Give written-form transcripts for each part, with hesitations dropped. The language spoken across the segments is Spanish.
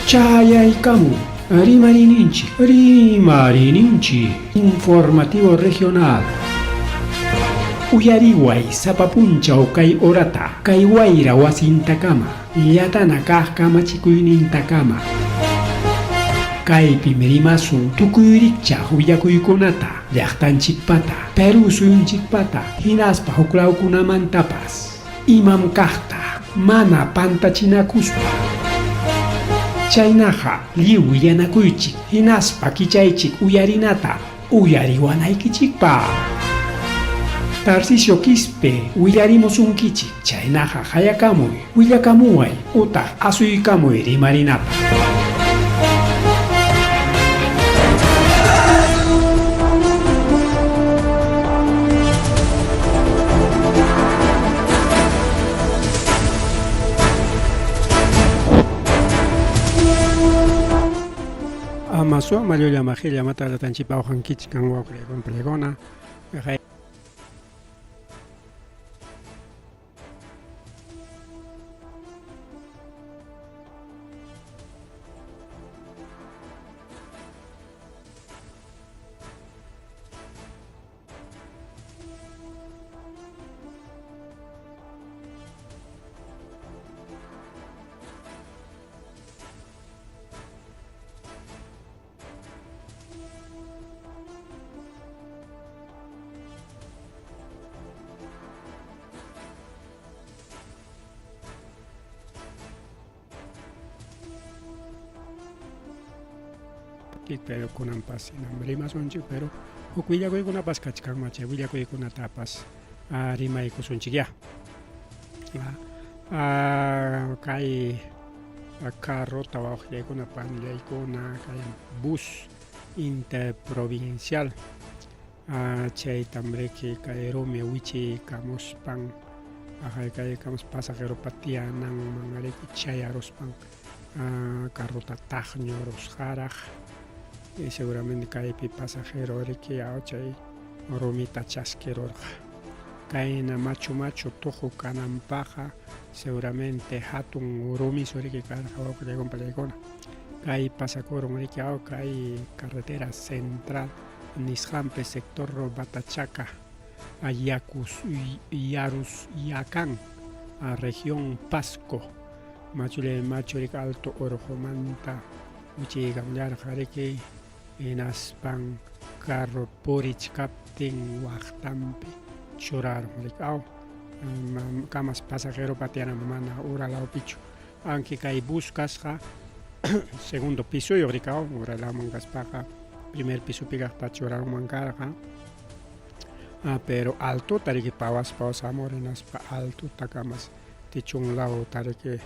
Chayaykamu, Rimarininchi, informativo regional. Uyariway sapapunchaw kay orata, kay wayra wasintakama, yatana kajkama chikuynintakama. Kaypi mirimasun tukuyricha huyakuykunata, llaqtanchikpata, Peru suyunchikpata, hinaspa huklawkunamantapas, imam kajta, mana pantachinakuspa. Chaynaqa lliw yanakuychik, hinaspa kichaychik uyarinata, uyariwanaykichikpa. Tarcisio Quispe, willarimusunkichik, chaynaqa hayakamuy, willakamuway, utaq asuykamuy rimarinapa. Amaso Mario Yamajilla mata la tanchipa ojankichik kan wakre con plegona. Pero con ampas en ambrima sonchi pero hukuya koy kuna pas kachkan mache huya koy kuna tapas rima y kusonchi ya kai carro trabajo ya kuna pan ya kuna kai bus interprovincial chay tambre que kai rome wichi kamos pan kai kamos pasajero patia nang mangare chay aros pan carro tatajño rosjaraj. Y seguramente cae pasajero que chay romita chasquero cae na macho tojo canampaja seguramente hatun romi sobre que cada que compra cae pasacoro que cae carretera central Nisjampe sector Batachaca Ayakus Yarus Yacan a región Pasco machule alto orojomanta uchi gamlar jareke en aspan carro porich captain wachtampe chorar molicao camas pasajero patiana mana ora la picho aunque cae buscas segundo piso y oricao ora la mangas paga primer piso piga para chorar mangarja pero alto tariki pawas amor en aspa alto tacamas tichung lao tariki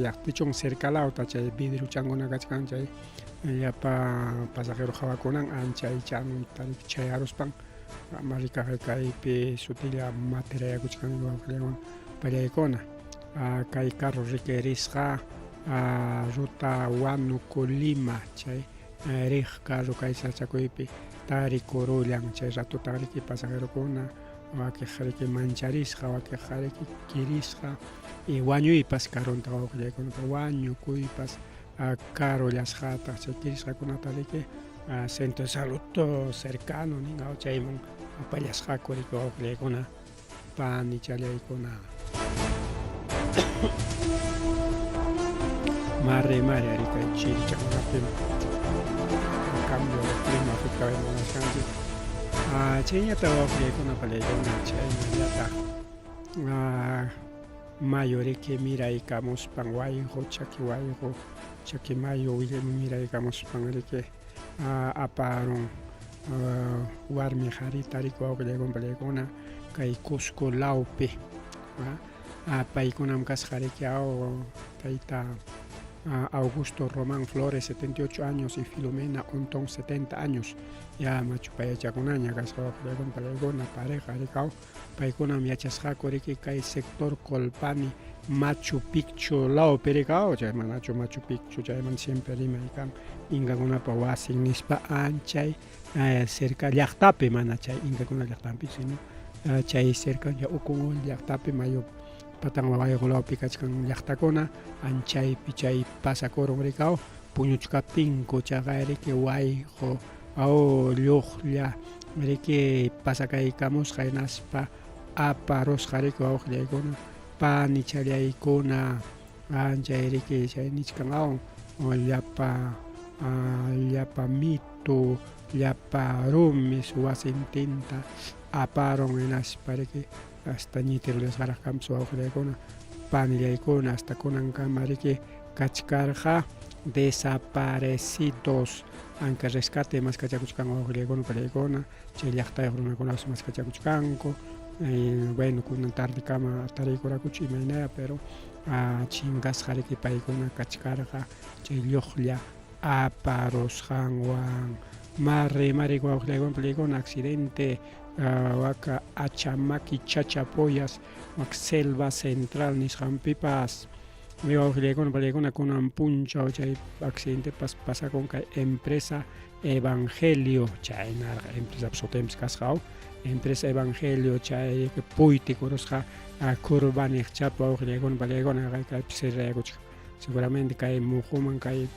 ya tichung cerca lao tachay vidrio changona gachkan chay ya pasajero jawakonan anchay chan tarik chay arospan marika kai pe sutilia materia guchkan leon para icona kai carro requerisga ruta wanu colima chay rih carro kai sachakoipi tarik corolan chay rato tarik pasajero kona que jareke mancharisga que jareke kirisga y waño y pas caron trabajo de con waño cuipas caro las jatas se quiere con atalike centro de salud cercano ni ngao chaimon apayas jaco y con pan y chale con mare arica y chile chaconapen cambio de clima afecta en las canciones chenya trabajo de con apayas chenya mayore que mira y camos panguayo chaquiwayo chaquimayo mira y camos panguayo aparon warmi haritarico que le complegona kai cusco laupe paiconam casjarequeao taita Augusto Román Flores 78 años y Filomena Ontón 70 años ya machu paya chakunaña casado con palegona pareja recao paiconam yachasjaco que kai sector Colpani Machu Picchu lao perecao ya manacho Machu Picchu ya man siempre rima inga una pawasi nispa anchay cerca llaqtapi mana chay inga kuna llaqtapi sino chay cerca ya ukungol llaqtapi mayo patan wawayuqlawpi kachkan llaqtakuna anchaypi chay pasakurun rikaw puñuchkaptinko chaqay riki wayqu lluqlla riki pasakaykamusqa hinaspa aparusqa riki wawqillaykuna pani challaykuna chay riki chay nichkan llapa mitu llapa rumis wasintinta aparun hinaspa riki hasta ñitirullasqaraq kanpis wawqillaykuna panillaykuna hasta kunankama riki kachkarqa desaparecidos anka rescate maskachakuchkan wawqillaykuna pallaykuna chay llaqtayuq runakunapas maskachakuchkanku bueno kunan tardekama tariykurakuchu imaynaya pero chingasqa riki paykuna kachkarqa chay lluqlla aparusqanwan rimarik wawqillaykuna pallaykuna accidente waka Achamaki Chachapoyas wak selva central nisqanpipas wawqillaykuna pallaykuna kunan punchaw chay accidente pasakun kay empresa Evangelio chaynarqa empresa sutempis kasqa empresa Evangelio chay puytikurusqa kurbaniqchapa wawqillaykuna pallaykuna kaypis siraykuchka seguramente kay muhuman kay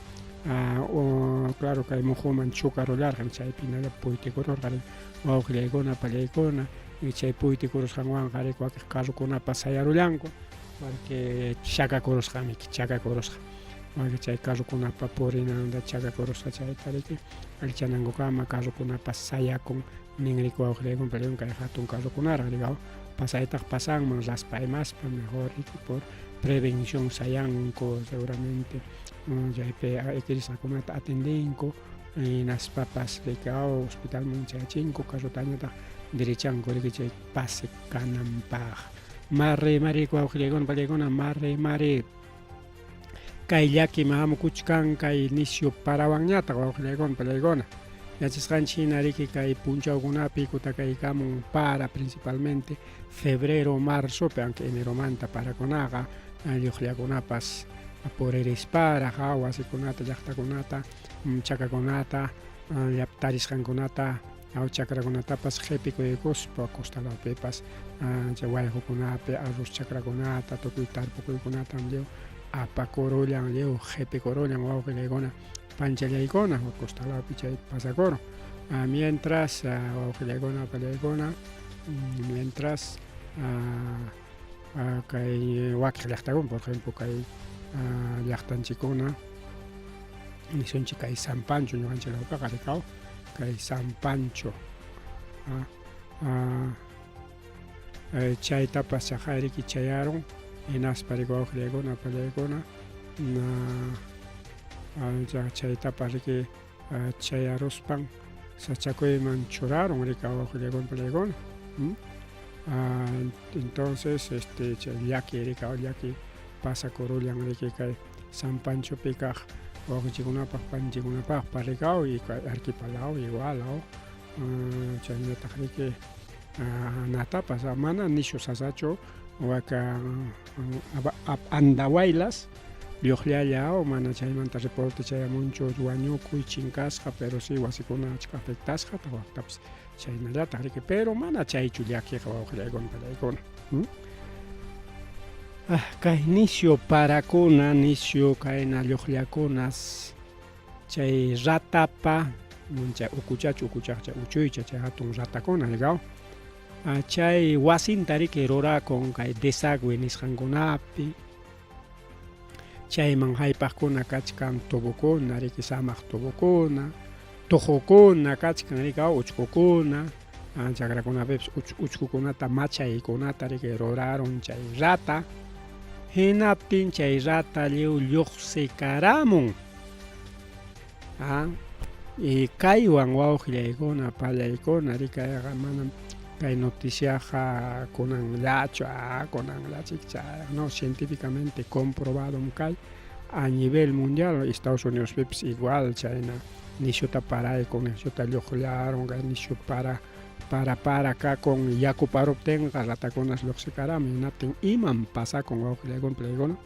claro kay muhuman chukarullarqan chaypina puytikururqa wawqillaykuna pallaykuna y chay puytikurusqanwanqa riki wakiq carrukunapas sayarullanku porque chakakurusqamiki chakakurusqa waki chay carrukunapa purinanta chakakurusqa chayta riki allichanankunkama carrukunapas sayakun nin riki wawqillaykuna pallaykuna kay hatun carrukunaraq rikaw pasaytaq pasanman raspaymaspa mejor riki por prevención sayanku seguramente chaypi equirisqakunata atendinku hinaspapas riki hospitalman chayachinku carrutañataq derechanku riki chay pase kananpaq mari wawqillaykuna pallaykuna mari kay llakima hamukuchkan kay nisyu parawanñataq wawqillaykuna pallaykuna yachasqanchik hina riki kay punchawkunapi kutakaykamun para principalmente febrero marzopi aunque eneromanta parakunaqa lluqllakunapas puririsparaq wasikunata llaqtakunata chakakunata tarisqankunata chakrakunatapas qhipikuykuspa costalawpipas chay wayqukunapi arroz chakrakunata tukuy tarpukuykunata lliw apakurullan lliw qhipikurullan wawqillaykuna panchallaykuna costalawpi chay pasakurun mientras wawqillaykuna pallaykuna mientras kay wakiq llaqtakuna por ejemplo kay llaqtanchikkuna nisunchik kay San Pancho ñuqanchikkunaqa rikaw kay San Pancho chaytapas chaqay riki chayarun hinaspa riki wawqillaykuna pallaykuna chaytapas riki chayaruspan sachakuyman churarun riki wawqillaykuna pallaykuna entonces chay llaki rikaw llaki pasakurullan riki kay San Panchopi kaq wawqinchikkunapaq panchikkunapaqpa rikaw y arquipalaw igual chaynataq riki natapas mana nishu sasachu waka andawaylas lluqllalla mana chaymanta reporte chayamunchu wañukuy chinkasqa pero si wasikuna achka afectasqa waqtapas chaynallataq riki pero mana chaychu llakiqa wawqillaykuna pallaykuna kay nisyu parakuna nisyu kayna lluqllakunas chay ratapa chay ukuchaqa chay uchuycha chay hatun ratakuna rikaw chay wasinta riki rurakun kay desagüe nisqankunapi chayman haypaqkuna kachkan tubukuna riki samaq tubukuna tuqukuna kachkan rikaw uchkukuna chakrakunapipas uchkukunata machaykunata riki rurarun chay rata hinaptin chay rata lliw lluqsikaramun y kaywan wawqillaykuna pallaykuna rikayqa manam kay noticiaqa kunanllachu kunanllachik no científicamente comprobadom kay a nivel mundial Estados Unidos pipas igual chayna nishuta paraykun nishuta lluqllaron kay nishu para kakun yaku paruptinqa ratakunas lluqsikaramun hinaptin iman pasakun wawqillaykuna pallaykuna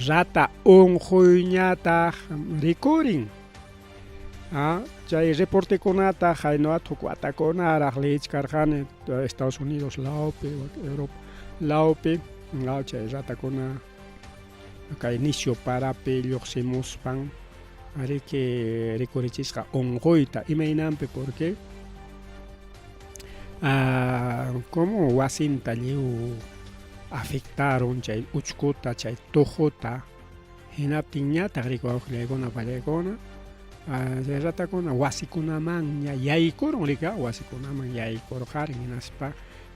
rata unquyñataq rikurin chay reportekunata hayno athuq watakunaraq lichkarqani Estados Unidos lawpi Europa laupi chay ratakuna kay inicio parapi lluqsimuspan ariki rikurichisqa unquyta imaynanpi porque como wasinta lliw afectaron chay uchkuta chay tuquta hinaptin ñataq rikuwaqllaykuna pallaykuna chay ratakuna wasikunamanña yaykurun rika wasikunaman yaykurqarin hinaspa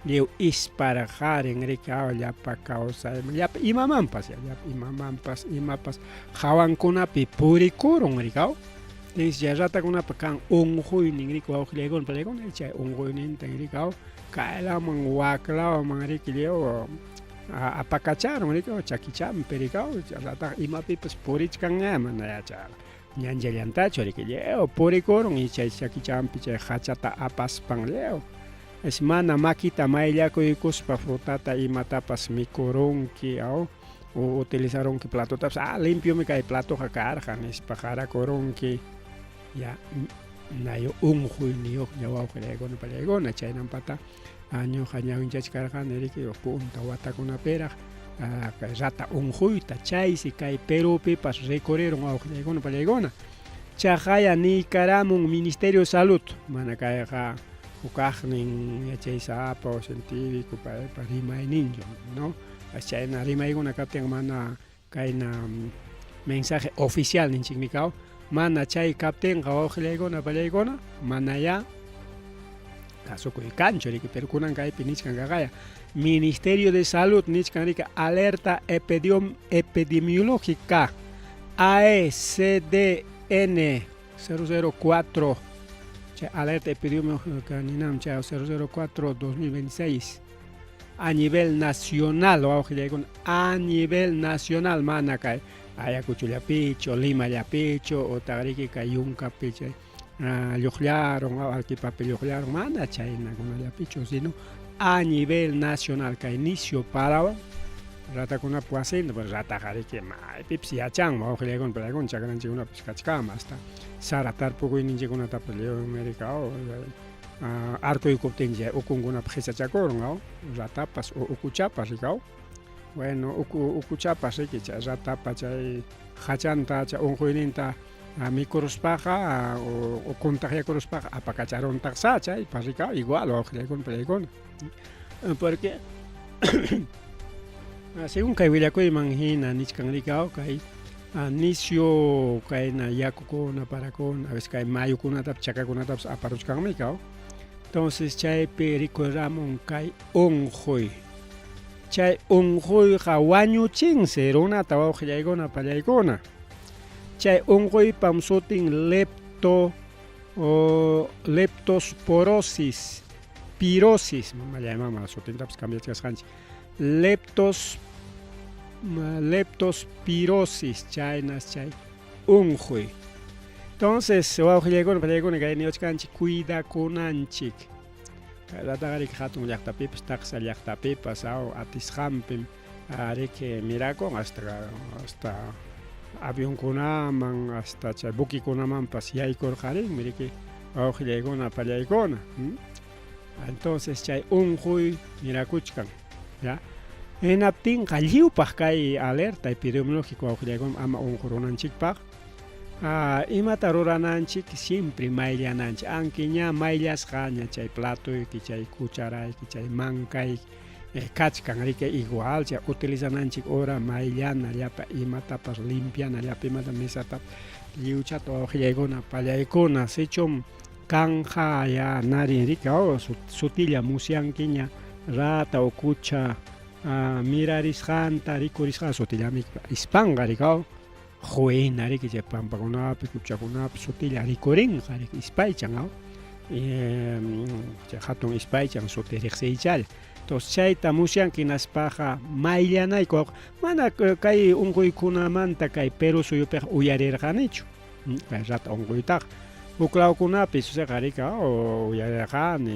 lliw isparqarin rika llapa kawsayman llapa imamanpas imapas hawankunapi purikurun rika chay ratakunapa kan unquynin rikuwaqllaykuna pallaykuna chay unquynintan rika kaylaman waklaman riki lliw apakacharon rika chakichampi rika rataq imapipas purichkanña mana yachaq ñanllallantachu riki lliw purikurun y chay chakichampi chay hachata apaspan lliw es mana maquita mayllakuykuspa frutata imatapas mikurunki o utilizaronki platotapas limpiomi kay platoqa karqa nispa qarakurunki ya nayo unquyniyuqña wawqillaykuna pallaykuna chaynampata ñuqa ñawinchachik karqani riki punta watakunapiraq kay rata unquyta chaysi kay Perupipas recorrieron wawqillaykuna pallaykuna chaqaya Nicaragua Ministerio de Salud mana kayqa hukaqnin yachaysapa o científico paypa rimayninchu no chayna rimaykuna kaptin mana kayna mensaje oficial ninchikmi kaw mana chay kaptinqa wawqillaykuna pallaykuna mana ya kasukuykanchu riki pero kunan kaypi nichkan kaqaya Ministerio de Salud nichkan riki alerta epidemiológica AECDN 004 alerta epidemiológica ninam 004 2026 a nivel nacional a nivel nacional mana kay Ayacuchullapicho, Limallapicho o tagriki kay Yunkapi lluqllaron Arequipapi lluqllaron mana chaynakunallapichu sino a nivel nacional kay inicio para ratakunapi wasinta pues rataqa riki maypipas yachanman wawqillaykuna pallaykuna chakranchikkunapish kachkama hasta sara tarpukuyninchikkunatapas América arkuykuptinchi ukunkunapi qisachakurun ratapas ukuchapas rika bueno ukuchapas riki chay ratapa chay hachanta chay unquyninta mikuruspaqa o contagiakuruspaqa apakacharuntaqsa chaypas rika igual wawqillaykuna pallaykuna porque según kay willakuyman hina nichkan rika kay inicio kayna yakukuna parakuna a veces kay mayukunatapas chakakunatapas aparuchkanmi kaw entonces chaypi rikuramun kay unquy chay unquyqa wañuchinsi runata wawqillaykuna pallaykuna chay unquypam sutin leptosporosis pirosis mama sutintapas cambiachkasqanchik leptospirosis chaynas chay unquy entonces wawqillaykuna pallaykuna kay niwachkanchik cuidakunanchik rataqa riki hatun llaqtapipas taqsa llaqtapipas atisqanpim riki mirakun hasta avionkunaman hasta chay buquikunamanpas yaykurqarinmi riki wawqillaykuna pallaykuna entonces chay unquy mirakuchkan ya hinaptinqa lliwpaq kay alerta epidemiológico wawqillaykuna ama unqurunanchikpaq imata rurananchik siempre mayllananchik anki ña mayllasqaña chay platuyki chay cucharayki chay mankayki kachkan riki igual chay utilizananchik hora mayllana llapa imatapas limpiana llapa imata mesatapas lliwchata wawqillaykuna pallaykuna sichum kanja ya narin rika sutilla musyanki ña rata o kucha mirarisqanta rikurisqa sutillami ispanqa rika juina riki chay pampakunapi kuchakunapi sutilla rikurinqa riki ispaychan chay hatun ispaychan suti riqsiychalla entonces chayta musyanki naspaqa mayllanayku mana kay unquykunamanta kay Perú suyupiqa uyarirqanichu kay rata unquytaqa uklawkunapis usaqa rika uyarirqani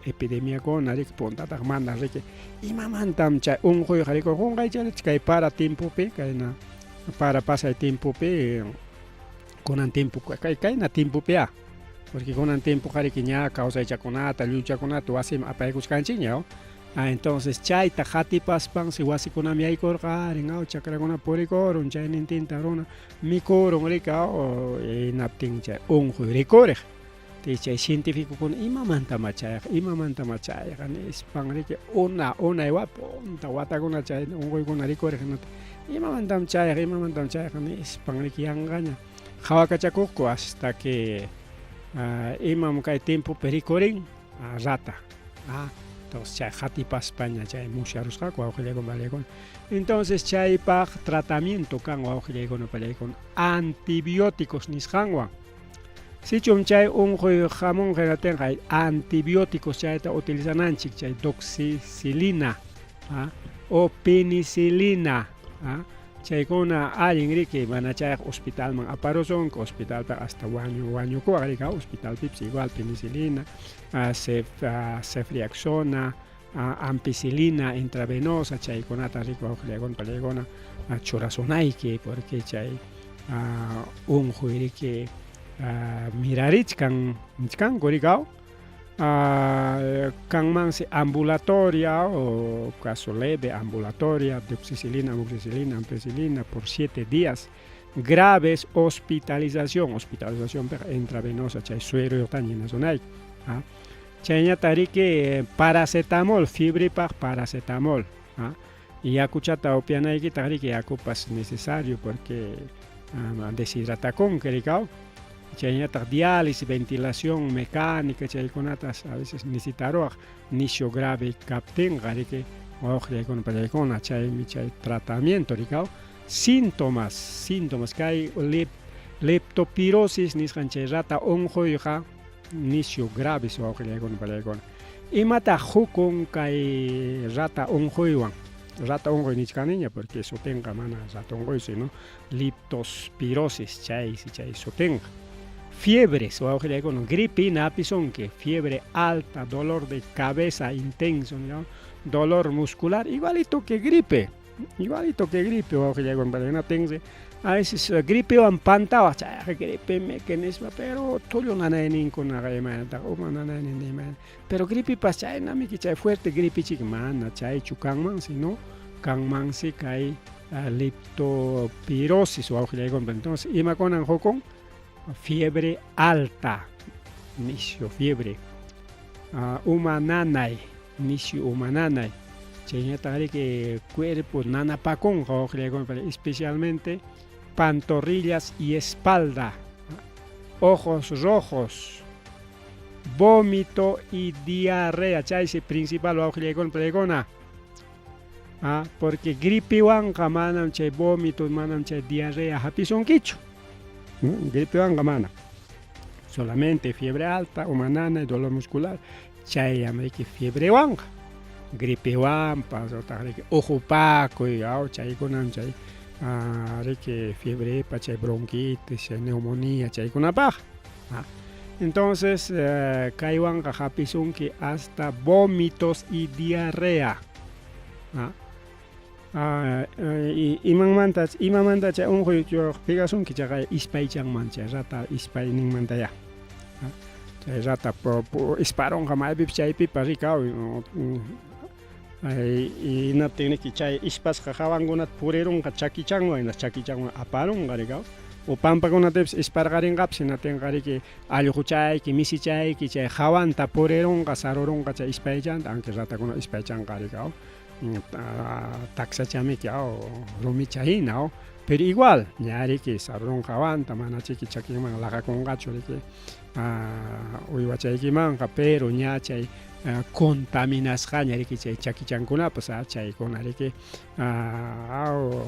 epidemiakuna riki puntataq mana riki imamantam chay unquyqa riki qunqaychallach kay para timpupi kayna para pasar timpupi kunan timpu kayna timpupi porque kunan timpu qari ña kawsaychakunata lluchakunata wasiman apaykusqanchikña Entonces chayta hatipaspan si wasikunami yaykurqarin chakrakuna purikurun chay nintinta runa mikurun rika hinaptin chay unquy rikuriq chay científicokuna imamantama chayaq nispan riki unaywan punta watakuna chay unquykuna rikuriq imamantam chayaq nispan riki yanqaña qhawakachakuqku hasta que imam kay tiempopi rikurin rata entonces chay hatipaspaña chay musharusqaku wawqillaykuna palaykuna entonces chaypaq tratamiento kan wawqillaykuna palaykuna antibióticos nisqanwan sichum chay unquy hamunqatinqa antibióticos chayta utilizananchik chay doxicilina o penicilina chaykuna allin riki mana chayaq hospitalman aparusunki hospitalpi hasta wañukuwaq rika hospitalpipas igual penicilina ceftriaxona ampicilina intravenosa chaykunata riki wawqillaykuna palaykuna churasunayki porque chay unquy riki mirarichkan nisqanku rika kanmansi ambulatoria o caso leve ambulatoria doxicilina, amoxicilina, ampicilina por 7 días graves hospitalización intravenosa chay suero tañinasonay chayñata riki paracetamol fibripaq paracetamol yakuchata upianaykita riki yakupas necesario porque deshidratakunki rika chayñataq diálisis ventilación mecánica chaykunatas a veces necesitaruaq nishu grave kaptinqa riki wawqillaykuna pallaykuna chaymi chay tratamiento rika síntomas kay leptospirosis nisqan chay rata unquyqa nishu graves wawqillaykuna pallaykuna imataq hukun kay rata unquywan rata unquy nichkaniña porque sutinqa mana rata unquy sino leptospirosis chay sutinqa fiebres wawqillaykuna gripe napisunki fiebre alta dolor de cabeza intenso dolor muscular igualito que gripe wawqillaykuna pallaykuna tense a veces gripewan pantawaq chay gripe mecanismo pero tullu nanayninkunaqa imanataq uma nanaynin iman pero gripepas chaynamiki chay fuerte gripechik mana chaychu kanman sino kanmansi kay leptospirosis wawqillaykuna entonces imakunan hukun fiebre alta nishu fiebre umananay nishu umananay chayñataq riki cuerpo nanapakunqa wawqillaykuna especialmente pantorrillas y espalda ojos rojos vómito y diarrea chaysi principal wawqillaykuna pallaykuna porque gripewanqa manam chay vómito manam chay diarrea hapisunkichu gripewanqa mana solamente fiebre alta umanana y dolor muscular chayam riki fiebrewanqa gripewanpas riki ujupakuy chaykunam chay riki fiebre chay bronquitis chay neumonía chaykunapaq entonces kaywanqa hapisunki hasta vómitos y diarrea imamanta chay unquy pigasunki chaqay ispaychanman chay rata ispayninmantaya chay rata isparunqa maypipas chaypipas rika hinaptin riki chay ispasqa hawankunata purirunqa chakichanwan aparunqa rika o pampakunatapipas isparqarinqapas hinatinqa riki allquchayki misichayki chay hawanta purirunqa sarurunqa chay ispaychanta aunque ratakuna ispaychanqa rika taksachamiki rumicahina pero igual ña riki sarurunqa hawanta mana chiki chakinman laqakunqachu riki uywachaykimanqa pero ña chay contaminasqaña riki chay chakichankunapas chaykuna riki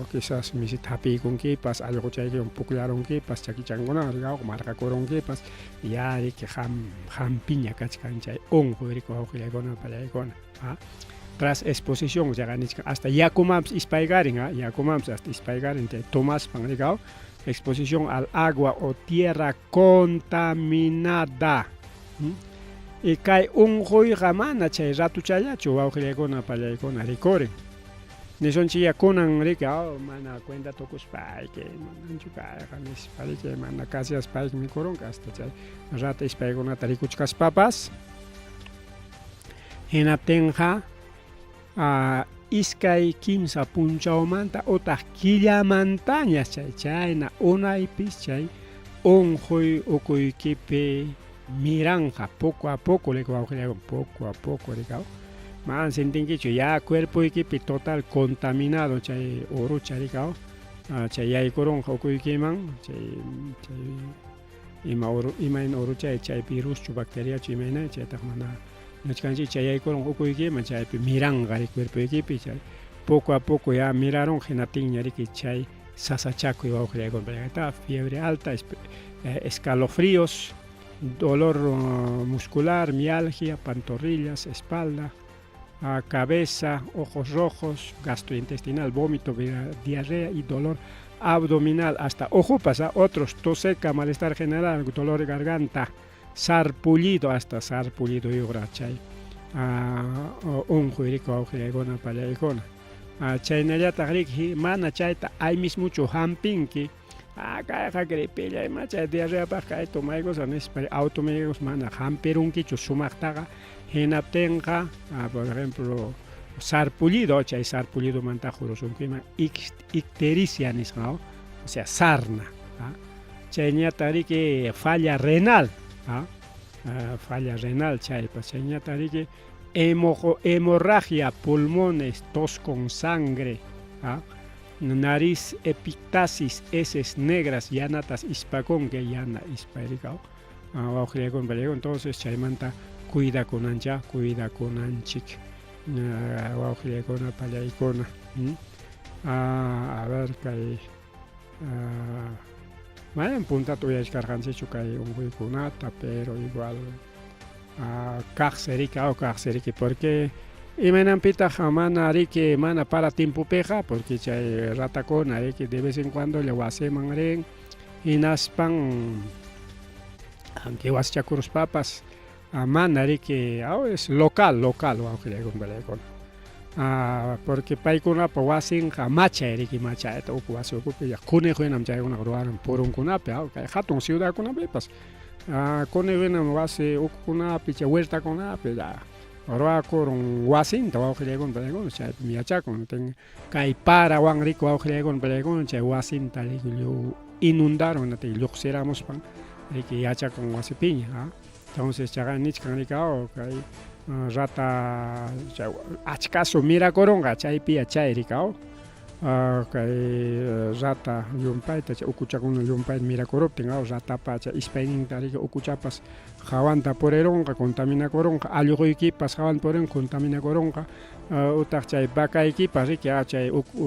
quizás misita hapiykunkipas allquchaykiwan pukllarunkipas chakichankunaqa riki marqakurunkipas ya riki hampiña kachkan chay unquy riki wawqillaykuna pallaykuna tras exposición hasta yakumaps ispaygarin hasta ispaygarin tomaspan riki exposición al agua o tierra contaminada y kay unquyqa mana chay ratuchallachu wawqillaykuna pallaykuna rikurin nisonchik yakunan riki mana cuenta tukuspayki mananchu kayqa nispa riki mana kasiaspayki mikurunqa hasta chay rata ispaykunata rikuchkaspapas hinaptinqa iskay kimsa punchawmanta utaq killamantañas chayna unaypis chay unquy ukuykipi miranja poco a poco licuawqllawan poco a poco rikaw man sentinkichu ya cuerpuykipi total contaminado chay urucha rikaw chay yaykurunqa ukuykiman chay imayna uruchay chay viruschu bacteriachu imayna chaytaq mana ñuchkanchik chay yaykurun ukuykiman chaypi miranqa cuerpuykipi chay poco a poco ya miraron hinatin ñariki chay sasachakuy wawqillaykunpa fiebre alta, escalofríos, dolor muscular, mialgia, pantorrillas, espalda, cabeza, ojos rojos, gastrointestinal, vómito, diarrea y dolor abdominal, hasta ojo pasa, otros, tos seca, malestar general, dolor de garganta, sarpullido, hasta sarpullido y chay unquyrika wawqillaykuna pallaykuna chaynallataq riki mana chayta aymismuchu hampinki kayqa gripilla ima chay diarreapaq kay tomaykusa nispa automédicos mana hampirunkichu sumaqtaqa hinaptinqa por ejemplo sarpullido chay sarpullidomanta jurusunkiman ictericia nisqa o sea sarna chayñataq riki falla renal falla renal chaypas chayñataq riki hemorragia, pulmones, tos con sangre, nariz, epictasis, heces negras, llanatas, ispacón, que llana, ispairicao, entonces chaymanta cuida con ancha, cuida con anchik, con pallaykuna, a ver que vayan punta tuya escargansichu kay unquйkunata, pero igual kaqsiriki porque imaynanpita mana riki mana para timpupiqa porque chay ratakuna riki de vez en cuando wasiman rin hinaspan aunque wasichakuruspapas mana riki es local wawqillaykunpalaykuna porque paykunaqa wasinqa machay riki machayta uk wasi ukupi qunuyuqhinam chaykunaqa ruwaran purunkunapi kay hatun ciudadkunapipas qunuyuqhinam wasi ukukunapi chay huertakunapi ruwakurun wasinta wawqillaykunpalaykuna chaypi yachakun kay parawan riki wawqillaykunpalaykuna chay wasinta riki inundaron lluqsiramuspan riki yachakun wasipiña entonces chayqa nichkan riki kay rata achkasu mirakurunqa chaypi chay riki kay rata llumpayta chay ukuchakuna llumpayta mirakuruptin ratapa chay ispayninta riki ukuchapas hawanta purirunqa contaminakurunqa allquykipas hawan purin contaminakurunqa utaq chay vacaykipas riki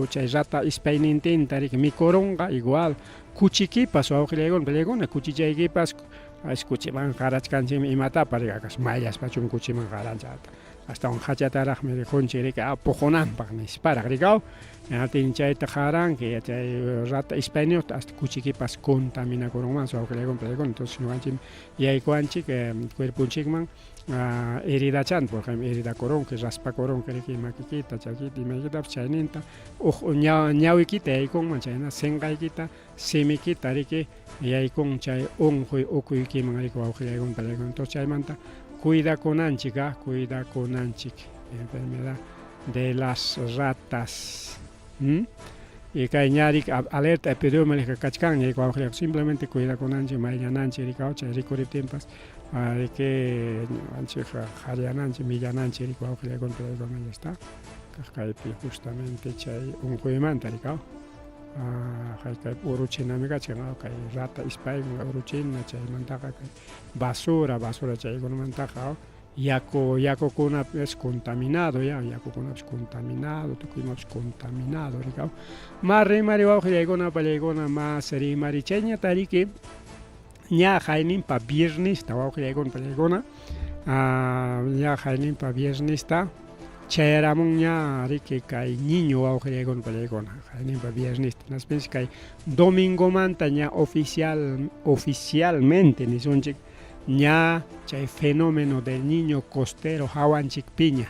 chay rata ispaynintinta riki mikurunqa igual kuchikipas wawqillaykunpalaykuna kuchichaykipas kuchiman qarachkanchikmi imatapas riki mayllaspachum kuchiman qaranchata astawan hachataraqmi rikunchik riki puqunanpaq nisparaq rikaw chayta qaranki chay rata ispayniuta hasta kuchikipas contaminakurunman wawqillaykunpalaykuna entonces ñuqanchik yaykuanchik cuerpunchikman heridachan por ejemplo heridakurunki raspakurunki riki makikita chaykita imaykitapas chayninta ñawiykita yaykunman chayna sinqaykita simikita riki yaykun chay unquy ukuykiman riki wawqillaykunpalaykuna entonces chaymanta cuidakunanchik enfermedad de las ratas y kay ñarik alerta epidemiológica kachkan ñayku wawqillayku simplemente cuidakunanchik mayllananchik rikaw chay rikuriptinpas riki ñuqanchik haryananchik millananchik riki wawqillaykunpalaykuna ya está kaypi justamente chay unquymanta rikaw kay uruchinami kachkan kay rata ispayman uruchina chaymantaqa kay basura chaykunamantaqa yakukuna es contaminado yakukunapas contaminado tukuymapas contaminado rikaw mas rimari wawqillaykunapallaykuna mas rimari chayñata riki ña hayninpa viernista wawqillaykunapallaykuna ña hayninpa viernista chayaramun ña riki kay niño wawqillaykunapallaykuna hayninpa viernista naspensi kay domingomanta ña oficialmente nisunchik ña chay fenómeno del niño costero hawanchikpiña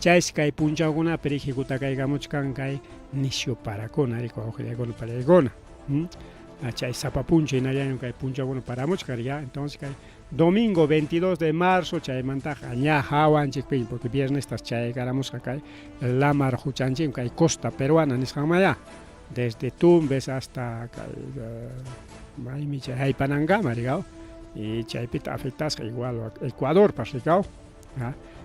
chaysi kay punchawkunapi riki kutakaykamuchkan kay nisyu parakuna riki wawqillaykunapallaykuna chay sapapuncha inayaño kay puncha bueno paramos ya entonces kay domingo 22 de marzo chay mantaja ña hawanchik pin porque viernes tas chay garamos acá lamar huchanchin kay costa peruana nisqamaya desde Tumbes hasta Maimi chay haypanangama digao y chaypita afectas igual Ecuador pasicao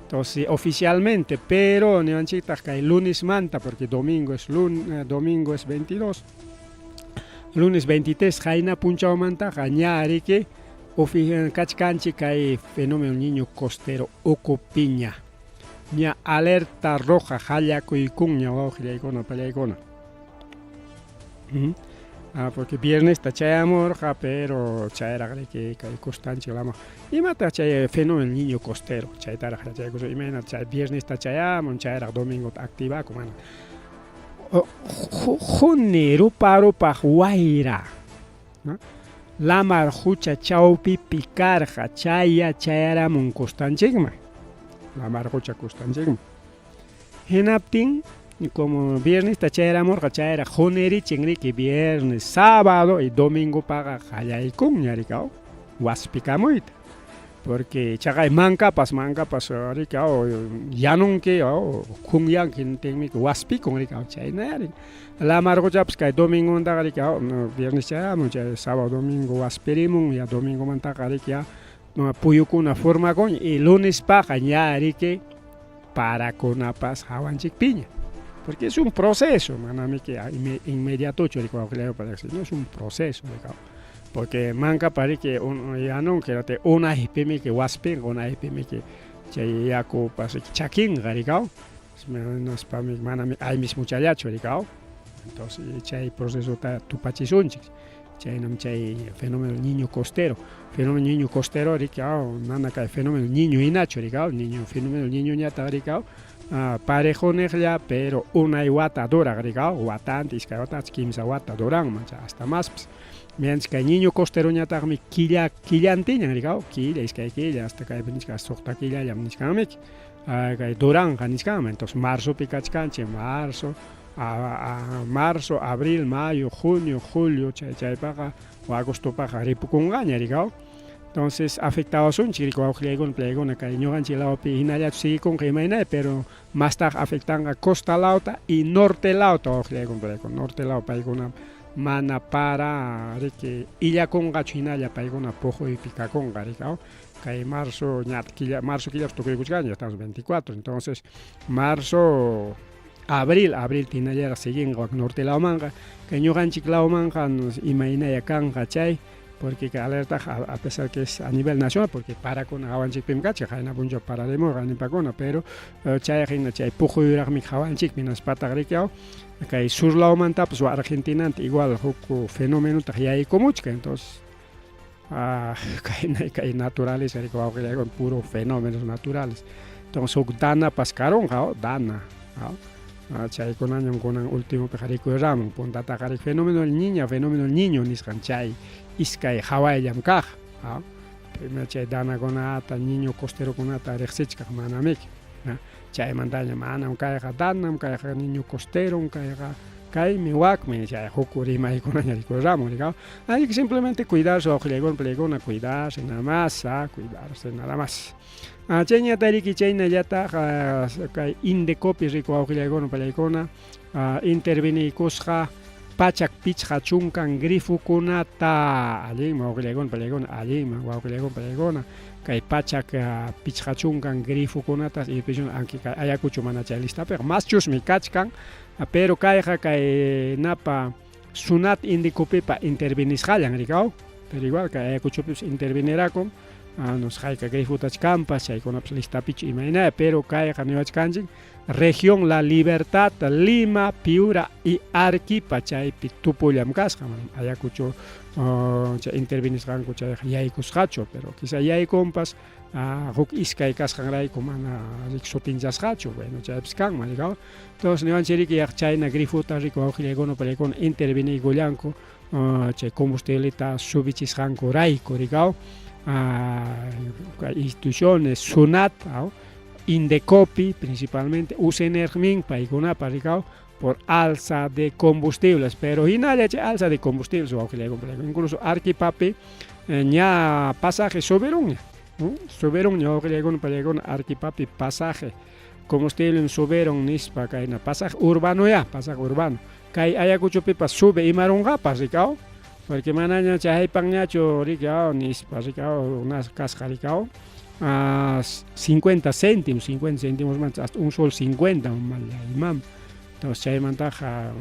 entonces oficialmente pero neanchitas kay lunes manta porque domingo es 22 lunes 23 jaina punchao manta jañari que kachkanchi kay fenómeno niño costero ocopiña ña alerta roja jaya kuikuña wawqillaykunapa peleaykuna porque viernes está chay amor pero chay que constancia lama y mata chay fenómeno niño costero chay taraja chay cosa imagina chay viernes está chay amor chay domingo activa como junero paro pa huayra lamar hucha chaupi picarja chaya chayara mon constanchigma lamar hucha constanchigma henaptin y como viernes está chayra morga chayra joneri chingri que viernes sábado y domingo paga jayay kuñaricao waspicamuita porque chagay mancapas ricao ya nunca kunyan que tengo que waspi con ricao chaynari la margo chaps que domingo anda ricao viernes chayamo chay sábado domingo waspirimun ya domingo manta ricao no puyo con una forma con y lunes paga ñari que para con apas hawanchik piña porque es un proceso, manami que inmediato no es un proceso, porque manca para que ya no que una hipemi que wasping, una hipemi que chayaco pasa chakin, garicao, nos para mi manami hay mis muchachos, garicao, entonces chay proceso ta tupachisunchik, chay nam chay fenómeno niño costero, garicao, nana que fenómeno niño inacho, garicao, fenómeno niño ñata, garicao. Parejo neglia, pero una guata dura agregado, guatantes, que otras 15 guata duran, hasta más. Mientras que el niño costero ya está quillantina, agregado, quilla, es que hay quilla, hasta que hay que sota quilla, ya me discamik, que duran, entonces marzo picachcanche, marzo, abril, mayo, junio, julio, chay paga, o agosto paga, ripucungaña, agregado. Entonces afectados un chico a un plegón que no han chilado pinaya sí con que pero más tarde afectan a costa lauta y norte lauta o norte lauta para una mana para que illa con gachinaya para una pojo y pica con garicao que marzo que ya estoy buscando ya estamos 24 entonces marzo abril tiene ya siguiendo norte la manga que no han chiclado manga imagina ya can chay porque alerta a pesar que es a nivel nacional porque para con avanchik pimgacha jaina bunjo para demo gani pagona pero chay pujo yurak mi avanchik minas patagrikao que sur la manta pues Argentina igual huko fenómeno tajai comuchka entonces que naturales con puro fenómenos naturales entonces dana pascaron dana chay con año con último pejarico ram punta tagari fenómeno el niño niskan chay iskay Hawaii yamkaj, primero chay dana gonata, niño costero gonata, rexechka manamik, chay mandaña mana, kayja dana, kayja niño costero, kay miwak, me chay hokurima y con añadico ramo, hay que simplemente cuidarse, plegona, cuidarse nada más, cuidarse nada más. Chayña tariki chayna yata, kay indecopi rico auxilegona, pelegona, interveni kusja, pachak pichha chunkan grifo kunata alima wawqilaygun alima wawqilaygun pallaykuna kay pachak pichha chunkan grifo kunata y pichun anki ayakuchu mana chay listapiqa mas chusmi kachkan pero kayqa kay napa sunat indikupipa intervenisqallan rikao pero igual kay ayakuchupis interveniraqun nos hayka grifutachkampas chaykunapas listapichu imayna pero kayqa niwachkanchik región La Libertad, Lima, Piura y Arequipa, chaypi tupullam kasqa ayakuchu intervenis qanku chay yaykusqachu pero quizá yaykunpas huk iskay kasqanrayku mana sutinchasqachu bueno chaypis kanman rikao entonces niwanchiriki chayna grifuta riku awqillaykuna pallaykuna intervenigullanku chay combustibleta subichisqanku rayku rikao instituciones SUNAT Indecopi principalmente Usenermin paykuna paricao por alza de combustibles, pero hinalla alza de combustibles, incluso arquipapi ya pasaje subieron, subieron ya arquipapi pasaje combustible subieron nispa kaina pasaje urbano kai ayacucho pipa sube y marungapas ricao porque manaña chahay pangnacho ricao nispa ricao unas casca ricao a 50 céntimos más hasta un sol 50 imam entonces chay mantaja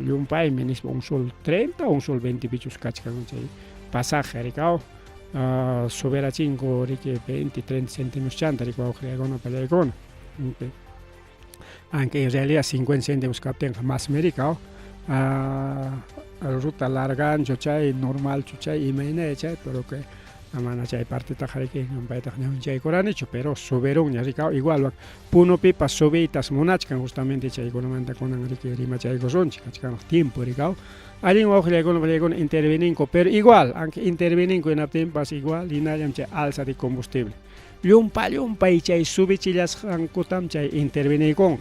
un pay menis un sol 30 o un sol 20 bichos cachcan chay pasaje ricao subera 5 rique 20 30 céntimos chanta ricao creagona palegona aunque en realidad 50 céntimos capten más mericao ruta larga chay normal chay y meine chay pero que amana chay parte tajari que no va a chay coranicho pero subieron ya ricao igual puno pipa subitas monachkan justamente chay con manta con anrique rima chay gozon chicas tiempo ricao alguien ojo con interveninco pero igual aunque interveninco en tiempas igual y nadie chay alza de combustible Lumpa y chay subichillas hankutam chay interveni con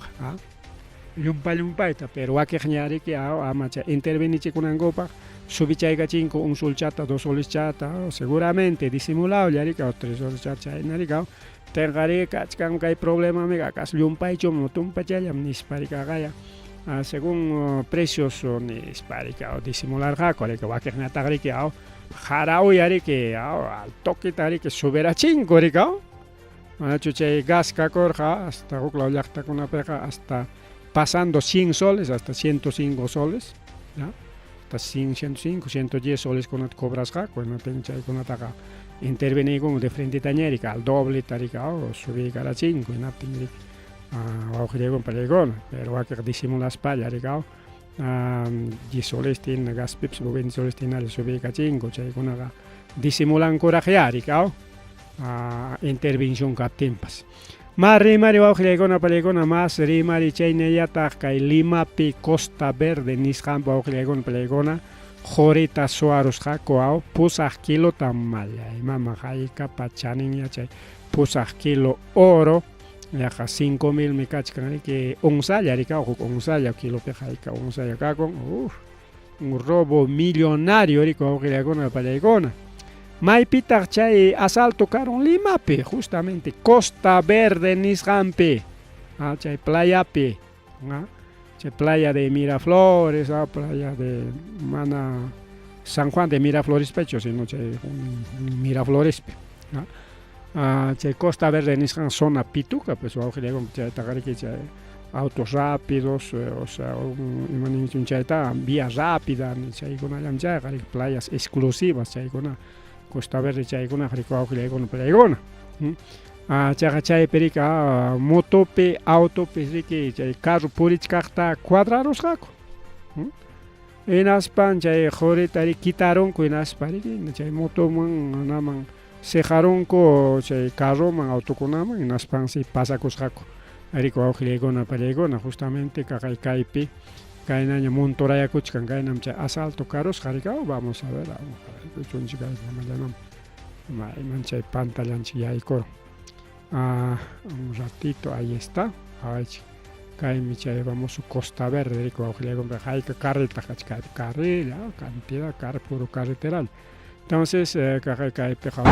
lumpa pero aqueñari que amacha interveni con angopa subichay gachinko un sol chata 2 soles chata seguramente disimulado ya rica 3 soles chata narica tengari kachkan kai problema mega kas lumpa y chom tumpa chayam nisparica gaya según precios nisparica o disimular jaco que va que natagri que jarao yari que al toque tari que subera 5 ricao chuchay gas cacorja hasta uclauyacta con una peja hasta pasando 100 soles hasta 105 soles ¿ya? Hasta 105 110 soles con el cobras ja con con ataca intervenir con de frente tañérica al doble tarica o subir a 5 en aptingri con pelegón pero va que disimula espalda ricao 10 soles tiene gas pips 20 soles tiene subir a 5 chay con una disimulan corajear ricao intervención captempas más rimari con pelegona más rimari chayne yata kai Lima pi Costa Verde nishan con pelegona jorita suaros jacoao pusaj kilo tamaya y mama jaika pachanin ya chay pusaj kilo oro ya 5,000 me cachcan que onzaya rica o onzaya kilo pe jaika onzaya ka con un robo millonario rico con pelegona Maipita chay asalto caron Limape, justamente Costa Verde Nisrampe, chay playa pe, chay playa de Miraflores, playa de San Juan de Miraflores pecho, sino chay Miraflores pe, chay Costa Verde Nisram zona pituca, pues chay tagari chay autos rápidos, o sea, un chay vía rápida, chay con playas exclusivas, chay con Costa Verde chay con Africa con pelegona chay perica motope autope que chay carro purichkakta cuadrados jaco en aspan chay joretari quitaron con aspari chay moto man naman sejaron ko chay carro man auto con naman en aspan si pasa cos jaco arico con pelegona justamente kaipi kainaña montoraya kuchkan kainam chay asalto carros jaricao vamos a ver chunchica manchay pantallanchi yaicoro un ratito ahí está cae chay vamos a Costa Verde rico jaica carreta carril cantidad puro carreteral entonces cae pejado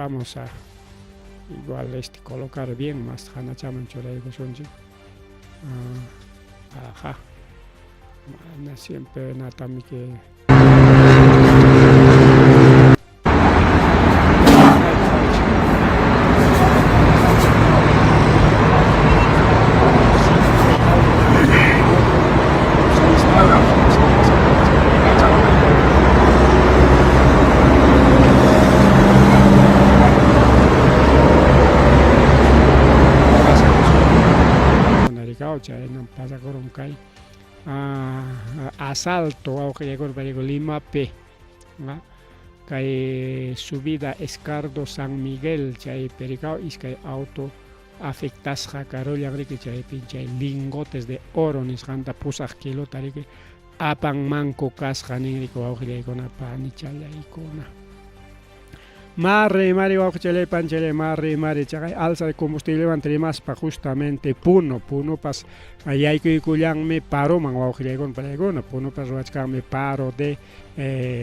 vamos a igual colocar bien más hanachaman churayko sonchi. Ajá. Siempre natami que pasa con kai asalto au que con Lima P kai subida Escardo San Miguel chay pericao is kai auto afectas jacaro yagri que chay pinche lingotes de oro ni ganta pusaj kilo tarike apan manco casjani rico au que con apani chala icona Marre, Chele, Panchele, Marre, Chay, alza de combustible entre más para justamente Puno pas allá hay que me paro, Manguajilegon, Palegona, Puno pas me paro de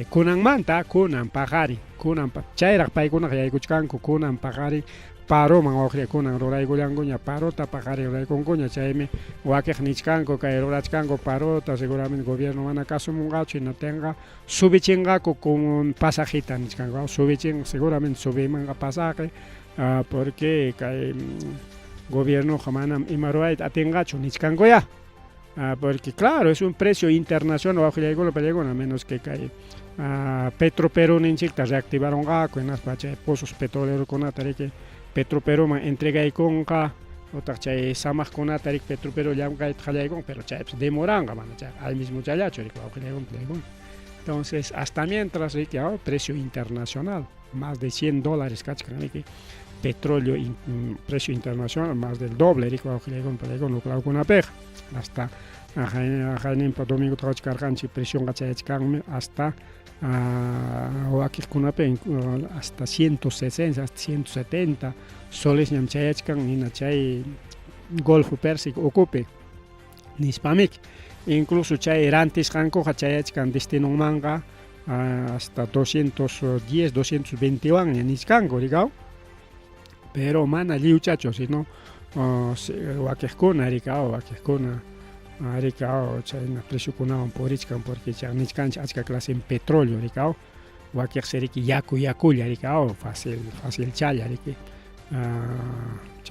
Kunan Manta, Kunan Pajari, Kunan Chayra, Paiguna, Yaikuchanco, Kunan Pajari, paro, Manguajile, Kunan, Roray Gulangoña, Parota, Pajari, Roray Congoña, Chayme, Wakej Nichkanko, Caerorachkanko, Parota, seguramente el gobierno van a caso Mungacho y no tenga subichingaco con pasajita Nichkanko, subichin, seguramente sube manga pasaje, porque el gobierno jamás y Maroait atengacho Nichkanko ya. Porque claro, es un precio internacional, a menos que cae. Petroperú en Chicta reactivaron gaco en las pozos petroleros con Atarique, Petroperú entrega y conca, otra chay samas con Atarique, Petroperú ya un gaito pero chay demoranga, al mismo chayacho, entonces hasta mientras precio internacional, más de $100, que petróleo, precio internacional, más del doble, con una peja, hasta domingo presión hasta hasta 160, 170 soles chay Golfo Pérsico ocupe nispamik incluso chay antes destino manga hasta 210, 221 niscango digamos pero mana liuchacho sino wakeskuna ricao na precio kunawan purichkan porque nichkanch achka clase en petróleo ricao wakek seriki yakulla ricao fácil chaya riki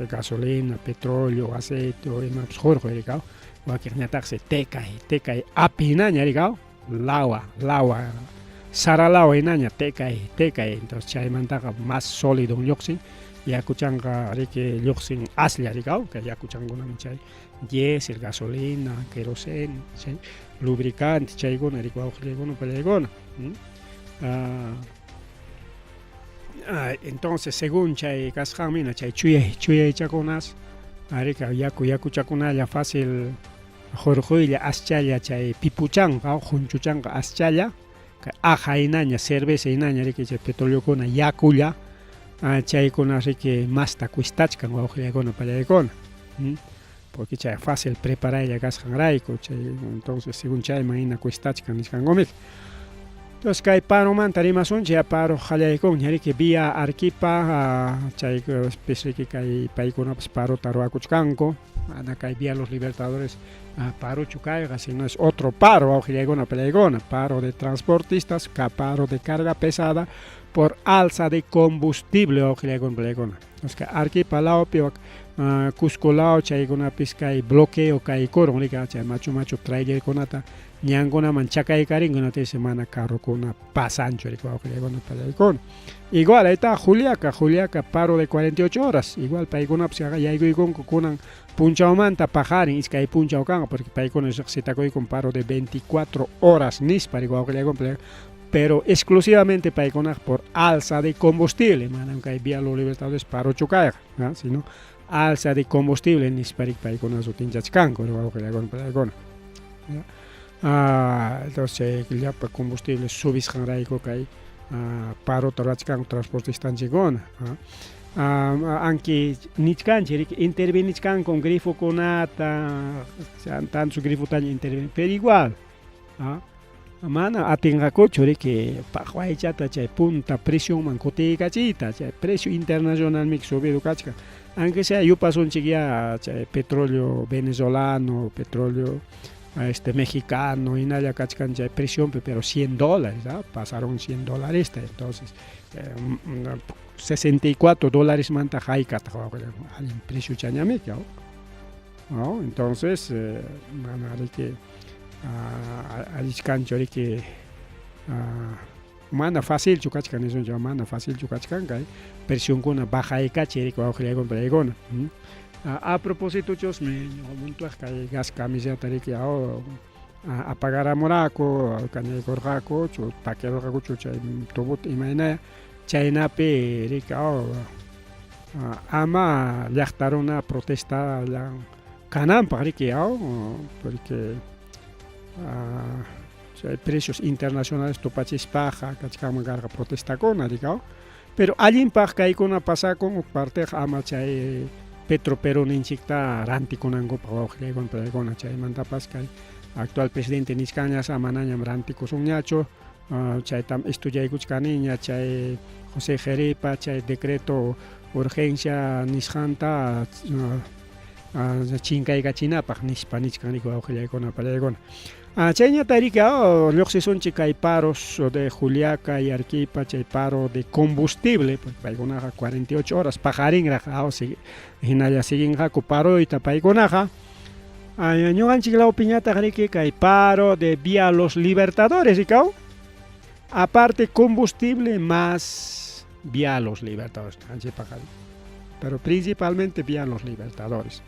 gasolina, petróleo, aceite o más jorge ricao wakek ñataxe tekay apinaña ricao lawa saralawa inaña tekay entonces chaymantaka más sólido yoxin yakuchanga riki yoxin aslia ricao que yakuchangunam chay diésel, gasolina, queroseno, lubricante, chaygona, palegona. Entonces, según chay casjamina, chay chuye chaconas, arica yaku chaconalla fácil, jorjoilla, aschalla, chay pipuchanga, junchuchanga, aschalla, aja inaña, cerveza inaña, rique chay petróleo cona, yaculla, chay cona rique masta cuistachca, guajillegona, palegona. Porque chay fácil preparar ya gas hangraico, entonces según chay maina cuestachkan niscangomik. Entonces kay paro man tarimasun chay paro halaykon ñari que vía arquipa chay especie que kay paikuna paro taro akuchkanko, ana kay vía los libertadores paro chukaiga, si no es otro paro aujilegona pelegona, paro de transportistas, paro de carga pesada por alza de combustible aujilegona pelegona. Entonces que arquipa lao pio Cusco lao chay guna pizca y bloqueo kay koron rica chay macho trailer konata ñangona manchaca y caringona te semana carro con pasancho rico gona para igual ahí está Juliaca paro de 48 horas igual paigona pues ya con punchao manta pajarin es que hay punchao kanga porque paigona se está con paro de 24 horas nis para igual que pero exclusivamente paigona por alza de combustible manan que vía los libertadores paro chocaer sino alza de combustible en Hisparik Paikona Sutinchachkanko, entonces ya para combustible subis hanraiko kai paro tarachkan transportistan chigona anki nichkanchi intervenichkan con grifo conata tan su grifo tan interven pero igual mana atingakuchu riki paqwaychata chay punta presionman kutiykachiyta chay precio internacionalmi subido kachka aunque sea yupasunchik ya chay petróleo venezolano, petróleo mexicano hinalla kachkan chay presionpi pero $100, pasaron $100 entonces $64 manta haykata alin precio chañamika, ¿no? Entonces mana riki alishkancho riki mana fácil chukachkan eso ya mana fácil chukachkan kay presionkuna bajaykachi riki wawqillaykunawan palaykuna. A propósito chusmi ñuqamuntuqa kay gas camiseta riki apagaramuraqku kañaykurqaku paquirurqakuchu chay tubuta imaynaya chaynapi riki ama llaqtaruna protesta kananpaq riki porque chay precios internacionales tupachishpaqa kachkaman karqa protestakuna riki pero allinpaq kaykuna pasakun uk parteqa ama chay Petropero ninchikta rantikunankupak wawqillaykunapaykuna chaymantapas kay actual presidente nishkañasa manañam rantikusunñachu chaytam estudiaykuchkaniña chay José Jeripa chay decreto urgencia nishqanta chinkaykachinapaq nishpa nichkanriki wawqillaykuna palaykuna chayñata riki lluqsisunchik kay paros de Juliaca y Arequipa chay paro de combustible paykunaqa 48 horas pajarinraq hinalla siginqaku paroyta paykunaqa ñuqanchik lawpiñataq riki kay paro de vía Los Libertadores riki aparte combustible más vía Los Libertadores pero principalmente vía Los Libertadores.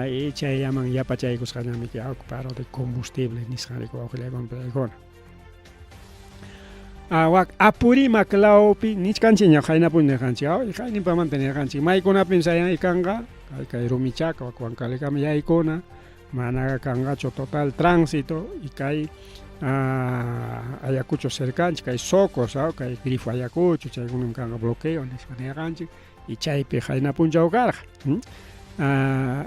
Y chay llaman yapachaykusqañami paro de combustible nisqanriki wawqillaykunapaykuna Apurimac lawpi nichkanchikña haynapuni nirqanchik haynipamanta nirqanchik maykunapin sayaykanqa kay rumichaqa Huancavelicaman yaykuna manaqa kanqachu total tránsito y kay Ayacucho cercanchik kay Socos kay Grifo Ayacucho chaykunaman kanqa bloqueo nisqa nirqanchik y chaypi haynapunchaw karqa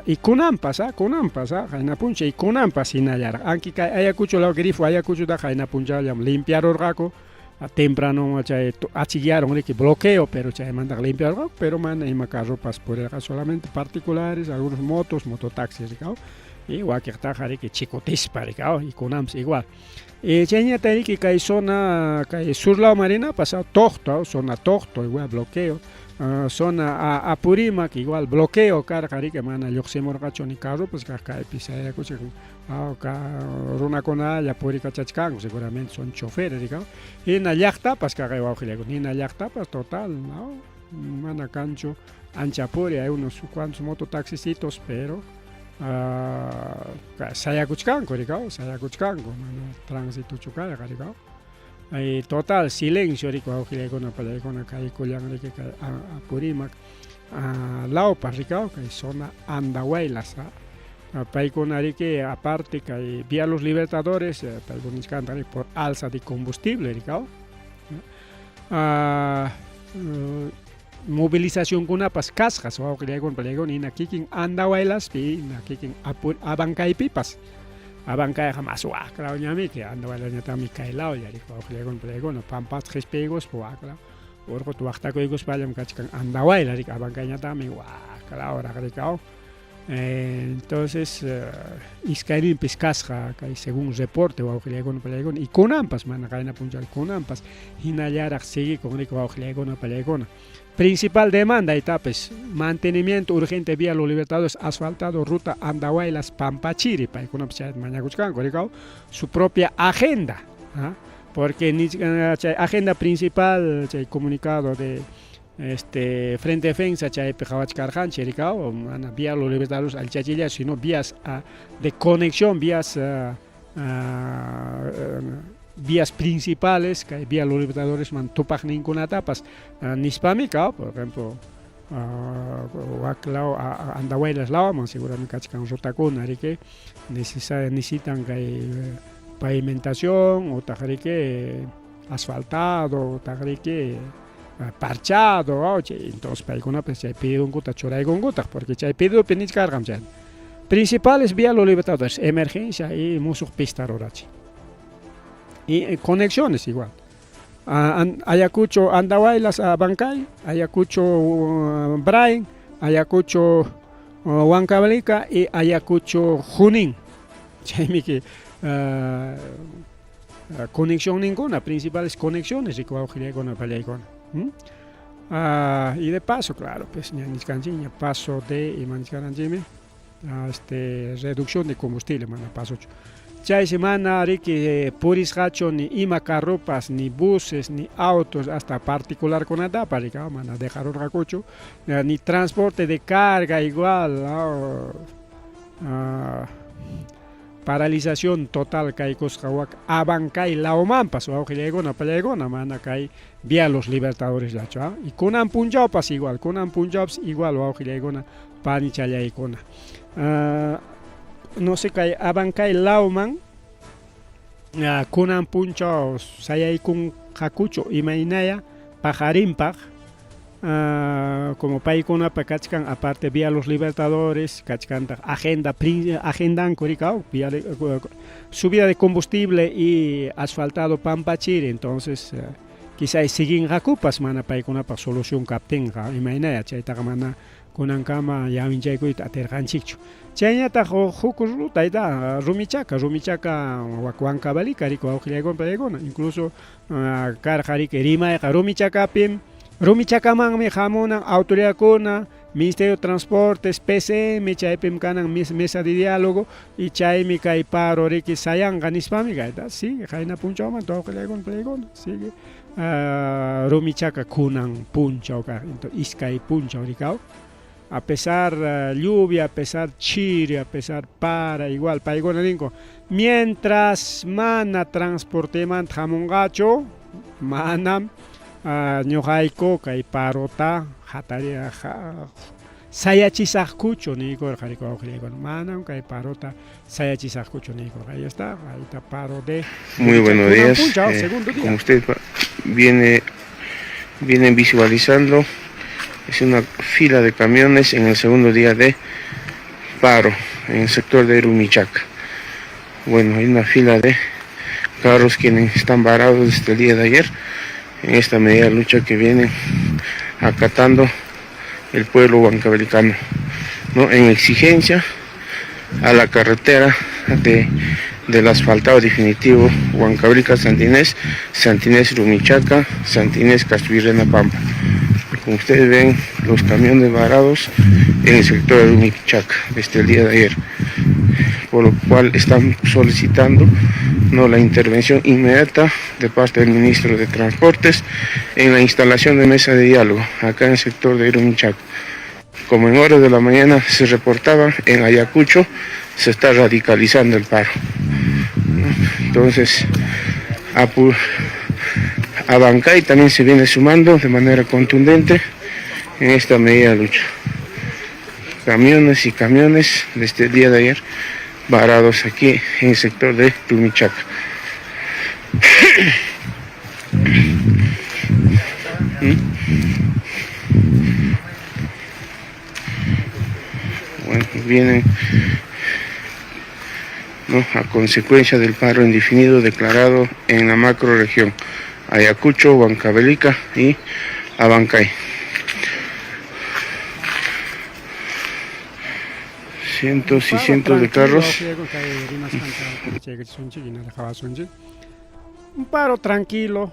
y kunanpas haynapuncha y kunanpas hinallaraq anki kay Ayacucho law Grifo Ayacuchota haynapunchallam limpiarurqaku temprano chay achillaron riki bloqueo pero chaymanta limpiarqaku pero mana ima carropas purirqa solamente particulares algunos mototaxis riki y wakiqtaqa riki chikutispa riki y kunanpas igual chayñata riki kay zona kay surlaw marina pasado toqto zona toqto igual bloqueo zona Apurimac igual bloqueo karqa riki mana lluqsimurqachu ni carropas kaypi sayakuchik runakuna purikachachkanku seguramente son choferes riki hina llaqtapas kay wawqillaykuna hina llaqtapas total mana kanchu ancha puri hay unos cuantos mototaxisitos pero sayakuchkanku riki mana tránsito chukarqa riki total silencio riki wawqillaykuna pallaykuna kay kullan riki kay Apurimac lawpas riki kay zona Andahuaylas paykuna riki aparte kay vía Los Libertadores paykuna nichkanta riki por alza de combustible riki movilización kunapas kasqas wawqillaykuna pallaykuna hina kikin Andahuaylaspi hina kikin Abancaypipas Abancayqa mas waqlawñamiki Andahuaylasñatami kay lawlla riki wawqillaykuna pallaykuna Pampas qhispiykuspa waqlaw urquta waqtakuykuspallam kachkan Andahuaylas riki Abancayñatami waqlawraq riki entonces iskayninpis kasqa kay según reporte wawqillaykuna pallaykuna y kunanpas mana qaynapunchal kunanpas hinallaraq seguikun riki wawqillaykuna pallaykuna principal demanda itapis mantenimiento urgente vía Los Libertadores asfaltado ruta Andahuaylas Pampachiri paykunapas chay mañakuchkanku riki su propia agenda porque chay agenda principal chay comunicado de Frente Defensa chaypi qhawachkarqanchik riki mana vía Los Libertadores alchachilla sino vías de conexión vías principales kay vía Los Libertadores man tupaq ninkunatapas nispamika por ejemplo waqlaw Andahuaylas lawaman seguramente kachkan rutakuna riki necesitan kay pavimentación utaq riki asfaltado utaq riki parchado entonces paykunapas chay pedidonkuna churaykunkutaq porque chay pedidopi nichkarqam chay principales vía Los Libertadores emergencia y musuq pista rurachi y conexiones igual. Ayacucho Andahuaylas a Bancay, Ayacucho Brain, Ayacucho Huancavelica y Ayacucho Junín. Que conexión ninguna, principales conexiones y y de paso, claro, pues paso de reducción de combustible, paso. Chay semana que puris hacho ni ima carropas, ni buses, ni autos, hasta particular con nada para mana dejar un racocho, ni transporte de carga igual, paralización total kai Coscahuac, Abancay, Laomampas, o Aujillegona, Palegona, mana kai vía los Libertadores la cha, y Kunan Punjabs igual, Kunan Punjabs igual, o Aujillegona, Panichaya icona. No sé qué Abancay Lauman Kunan Puncho Sayay Kun Hakucho Imainaya Pajarimpaj como paikuna pakachkan aparte vía los Libertadores kachkan agenda kurikao subida de combustible y asfaltado Pampachir, entonces quizás siguen hakupas mana paikuna para solución capten imainaya chaytaga mana kunan kama yaminchaykuita aterganchikchu chayñataq hukus rutayta rumichaca Huancavelica rico Aujillegona Palegona incluso karjarika rimayqa rumichacamanmi hamunan autoridadkuna Ministerio de Transportes PCM chaypim kanan mesa de diálogo y chaymi kay paro riki sayanqa nispami kayta sigue hayna punchawman Aujillegona Palegona sigue rumichaca kunan punchawqa entonces iskay punchaw rikaw. A pesar lluvia, a pesar chiri, a pesar para, igual, paigona linko. Mientras mana transporte man jamongacho, manam ñojaiko kay parota hataria sayachisajkucho ni kor jariko Aujillegona manam kay parota sayachisajkucho ni kor. Ahí está paro de. Muy buenos días. Como usted vienen visualizando. Es una fila de camiones en el segundo día de paro en el sector de Rumichaca. Bueno, hay una fila de carros quienes están varados desde el día de ayer en esta medida de lucha que vienen acatando el pueblo huancavelicano, ¿no? En exigencia a la carretera del asfaltado definitivo Huancavelica-Santinés, Santinés-Rumichaca, Santinés-Castilvirrena Pampa. Como ustedes ven, los camiones varados en el sector de Rumichaca desde el día de ayer, por lo cual están solicitando la intervención inmediata de parte del ministro de Transportes en la instalación de mesa de diálogo acá en el sector de Rumichaca. Como en horas de la mañana se reportaba, en Ayacucho se está radicalizando el paro. Entonces, Abancay también se viene sumando de manera contundente en esta medida de lucha. Camiones y camiones desde el día de ayer varados aquí en el sector de Rumichaca. Bueno, vienen a consecuencia del paro indefinido declarado en la macroregión Ayacucho, Huancavelica y Abancay. Cientos y cientos de carros. Un paro tranquilo,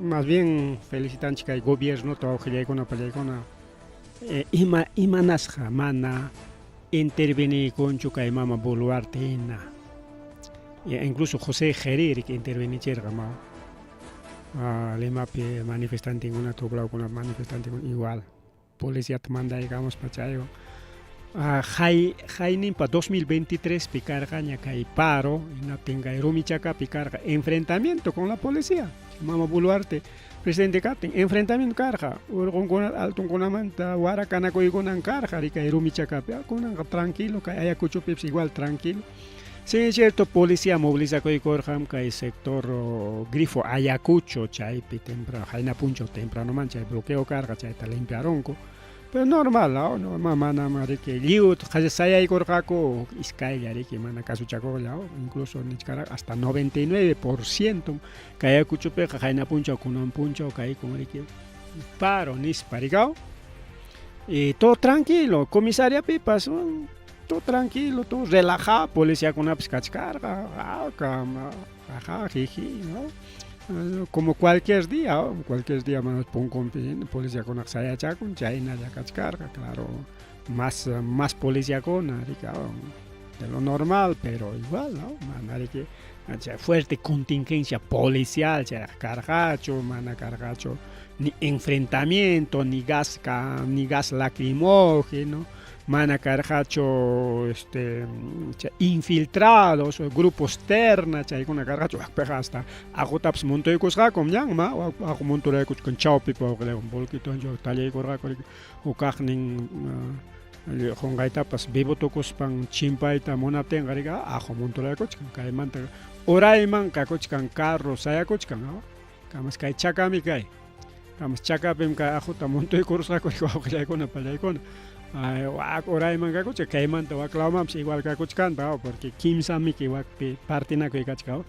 más bien felicitantes que el gobierno todo Aujillegona Palegona imanasja mana intervenir con Chucay Mama Boluarte incluso José Gerir que interviene chergama lema manifestante en una tobla con una manifestante igual policía te manda digamos pachayo Jainin para 2023 picarga ñacay paro no tenga Rumichaca picarga enfrentamiento con la policía Mama Boluarte presidente Katen enfrentamiento carga con alto con una manta Huaracana con carga rica Rumichaca con tranquilo que Ayacucho Pips igual tranquilo. Sí, es cierto, policía moviliza con el sector grifo Ayacucho, chay temprano, jaina puncho temprano mancha, bloqueo carga, chay limpiaronco. Pero normal, no, mana mariki, liut, saya ikorkako, iskaya riki, mana kasuchako, incluso nichkara hasta 99%, kaya kuchupe, kajaina puncho, kunon puncho, kaya con riki, paro, nis parigao, y todo tranquilo, comisaria pipas, todo tranquilo, todo relajado, policía con una piscachcarga, ajá, jiji, ¿no? Como cualquier día más pongo un policía con saya chakun, chaina ya carga, claro, más policía con, de lo normal, pero igual, ¿no? Que fuerte contingencia policial, cargacho, cargacho, ni enfrentamiento, ni gas lacrimógeno, mana cargacho infiltrados, grupos terna, chay kuna cargacho hasta agotaps montoy kusga kom yang ma ako montoy kus con chaupi po kale bolkito jo talay korga kori o kakning hongaita pas bebotokos pang chimpaita monaten gariga ako montoy kus kay manta oray man kakoch kan carro saya koch kan kamas kay chakami kay kamas chakapem ka ako ta montoy kursa kori ko kay ko na palay ko oray man kakoch kay man tawa klamams igual kakoch kan porque kimsa mi que partina ko ikachkao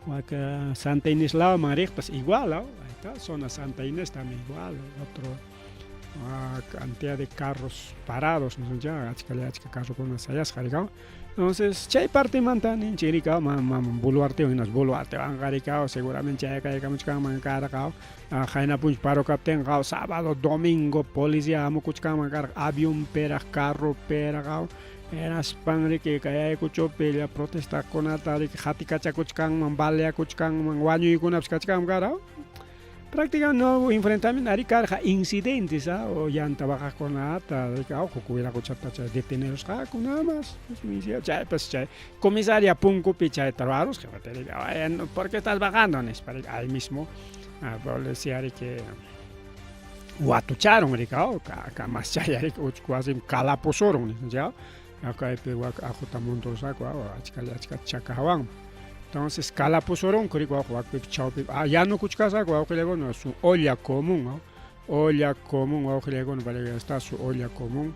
wak Santa Inés lao marichtas igual ahí está zona Santa Inés también igual otro cantidad de carros parados no ya achka carro con las sayas jarigao entonces chay parte mantan chiricao boluarte unas boluarte van garicao seguramente chay kay kamuchka man caracao jaina punch paro capten gao sábado domingo policía amo kuchka man car avión pera carro pera gao eras pangri que kaya kucho pelea protesta con atari hati kacha kuchkan man balea kuchkan man wanyu ikunaps kachkan garao prácticamente no enfrentamiento ari carga incidentes o llanta baja con la ata ojo cuida kuchata deteneros con nada más ya pues ya comisaria punco picha trabaros que te diga ¿por qué estás bajando ahí mismo policía que watucharon ricao más ya casi calaposoron ya acá pegó a Jotamundo saco achka chakawan entonces calaposoron creo que chao ya no kuchkasa ko que luego no su olla común o que luego no vale está su olla común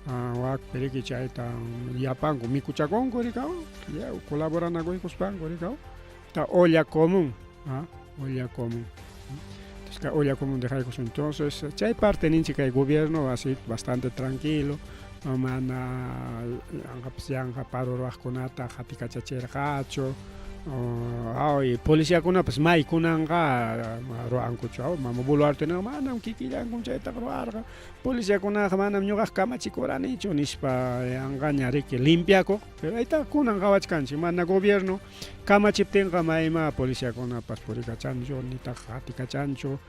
wak periki chaita yapango mi kuchakon ko ricao ya colaboran con kuspan ko ricao ta olla común olla común olla común de Jaicos entonces chay parte ninchi que el gobierno así bastante tranquilo mana angap paro rasconata hatika chachergacho y policía kuna pues mai kunanga roan kuchao mama buluarte no mana kikilan kun chaita roarga policía kuna mana nyugas kama chikorani chonispa angañare que limpiako pero ahí está kunanga wachkanchi mana gobierno kama chiptenga maima policía kuna pasporika chancho ni ta hatika chancho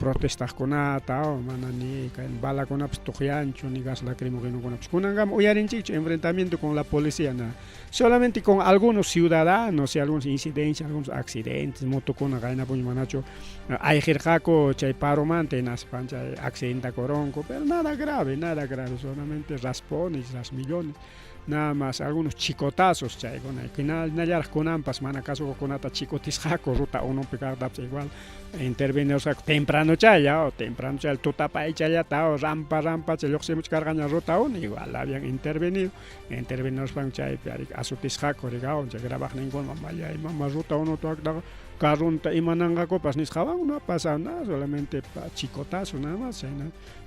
protestas con ata mana ni kan bala con abstogiancho ni gas lacrimógeno con kunangam uyarinchicho enfrentamiento con la policía solamente con algunos ciudadanos y algunos incidencias algunos accidentes moto con gaina puñ manacho hay jerjaco chay paro mantenas pancha accidenta coronco pero nada grave solamente raspones las millones nada más algunos chicotazos chay con el final nayar con ampas mana caso con ata chicotis jaco ruta uno pegar daps igual intervenir o sea temprano el tutapa y chaya tao rampa chay se much cargaña ruta uno igual habían intervenido los pan chay a su tisjaco rigao ya grabaj ningún mamaya y mamá ruta uno to carrunta y mananga copas ni jaban no pasa nada solamente chicotazo nada más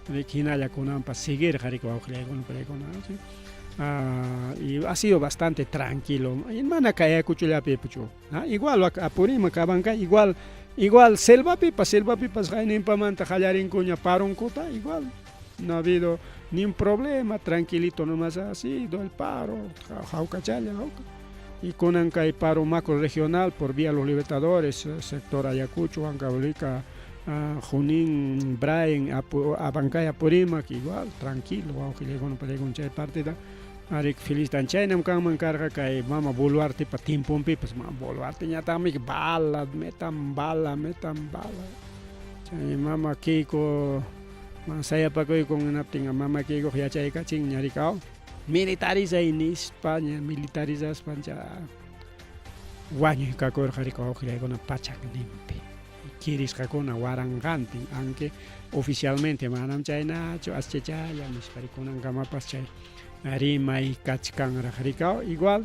de quina con ampas seguir jarico con nada y ha sido bastante tranquilo. En Manacaya Cuchula Pepucho. Igual a Purima Cabanca, igual selva pipas, Jainin Pamanta, Jayarin Cuña, Paron Cota, igual. No ha habido ni un problema, tranquilito nomás así, do el paro, Jaucachaya, y con Anca y paro macro regional por vía Los Libertadores, sector Ayacucho, Ancablica, Junín, Brain, Abancaya Purima, que igual, tranquilo, aunque le con pregunta de partida. Arik feliz tan chainam kang mangkarga kay mama boluarte pa timpompi pas mama boluarte nyata mi bala metam bala chay mama kiko saya pa koy kung napting mama kiko ya chay kaching nyari kao militariza in España militariza España wanyo ka kor hari ko khire ko na pachak nimpi kirisqakuna waranqantin, aunque oficialmente manam chaynachu aschachaya nisqarikunankamapas chay rimay kachkanraq rikaw igual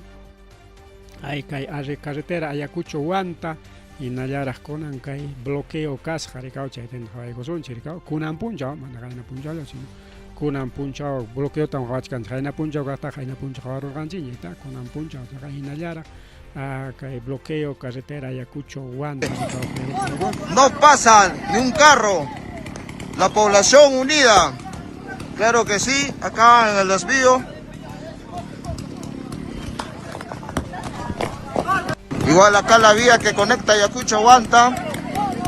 ay kay carretera Ayacucho Wanta hinallaraq kunan kay bloqueo kasqa rikaw chaytin hawaykusunchik rikaw kunan punchaw mana qayna punchawlla sino kunan punchaw bloqueotam hawachkanchik qayna punchaw kaqta qayna punchaw hawarurqanchikña kunan punchaw hinallaraq kay bloqueo carretera Ayacucho Wanta no pasan ni un carro. La población unida, claro que sí, acá en el desvío. Igual acá la vía que conecta Ayacucho Wanta,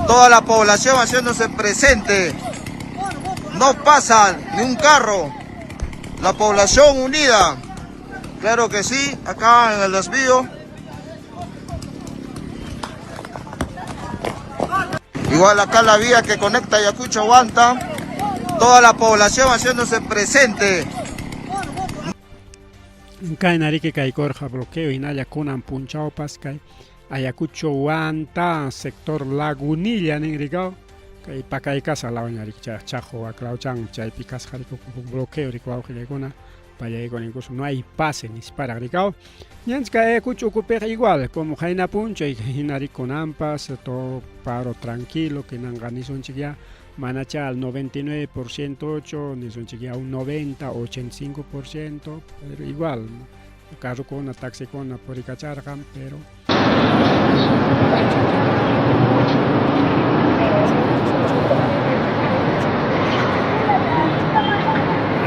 toda la población haciéndose presente. No pasan ni un carro. La población unida, claro que sí, acá en el desvío. Igual acá la vía que conecta Ayacucho Wanta, toda la población haciéndose presente. Kay nariki kay korja bloqueo hinalla kunan punchawpas kay Ayacucho Wanta sector Lagunilla nin rikaw kay pakay casa lawañarik chajo aklauchan chaypi kasqariku bloqueo rikaw qillaykuna pallaykuna incluso no hay pase ni para rikaw ñanchka Ayacucho ukupej igual como hayna puncho y hinarikunampas todo paro tranquilo que nanganisunchik ya manacha al 99% 8 nisunchik ya un 90 85% pero igual carro con una taxi con una poricachargan pero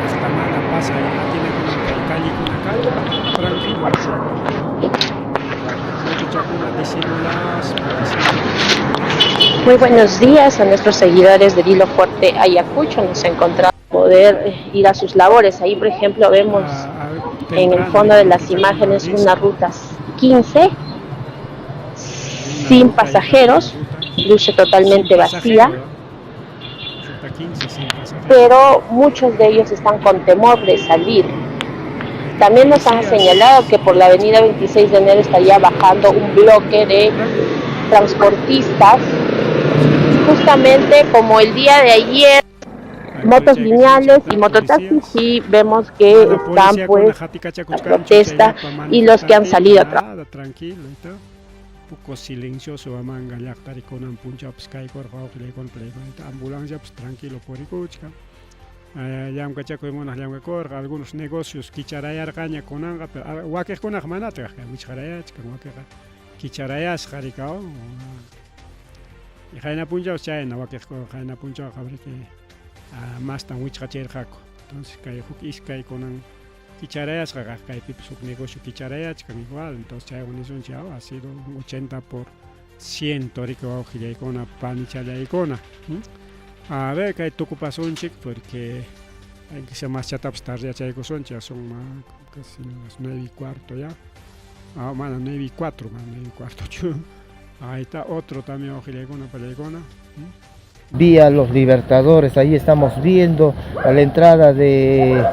esta mala pasa y la tiene con una calle con una calle tranquilo Muy buenos días a nuestros seguidores del Hilo Fuerte Ayacucho. Nos encontramos poder ir a sus labores. Ahí, por ejemplo, vemos en el fondo de las imágenes una ruta 15 sin pasajeros, luce totalmente vacía, pero muchos de ellos están con temor de salir. También nos han señalado que por la avenida 26 de enero estaría bajando un bloque de transportistas, justamente como el día de ayer, motos lineales y mototaxis, y vemos que están pues la protesta y los que han salido a trabajar. Poco silencioso a manga llaqtari kunan puncha pskay korqa uqlay ambulancia pues tranquilo poricuchka llamkachakuy munaq llamkakurqa algunos negocios kicharayarqaña kunanqa pero wakiqkunaq manataq wichqarayachkan wakiqa kicharayasqa rikaw hayna punchaw chayna wakiqku hayna punchaw qabriki mastan wichqachirqaku entonces kay huk iskay kunan kicharayasqa kaypi suk negocio kicharayachkan igual entonces chay unisunchik ha sido un 80% rikaw qillaykuna panichallaykuna a ver kay tukupasunchik porque hay que ser más chatapas tarde son casi las 9:15 ya mana 9:04 ahí está otro también ojillaykuna pallaykuna Vía Los Libertadores, ahí estamos viendo a la entrada de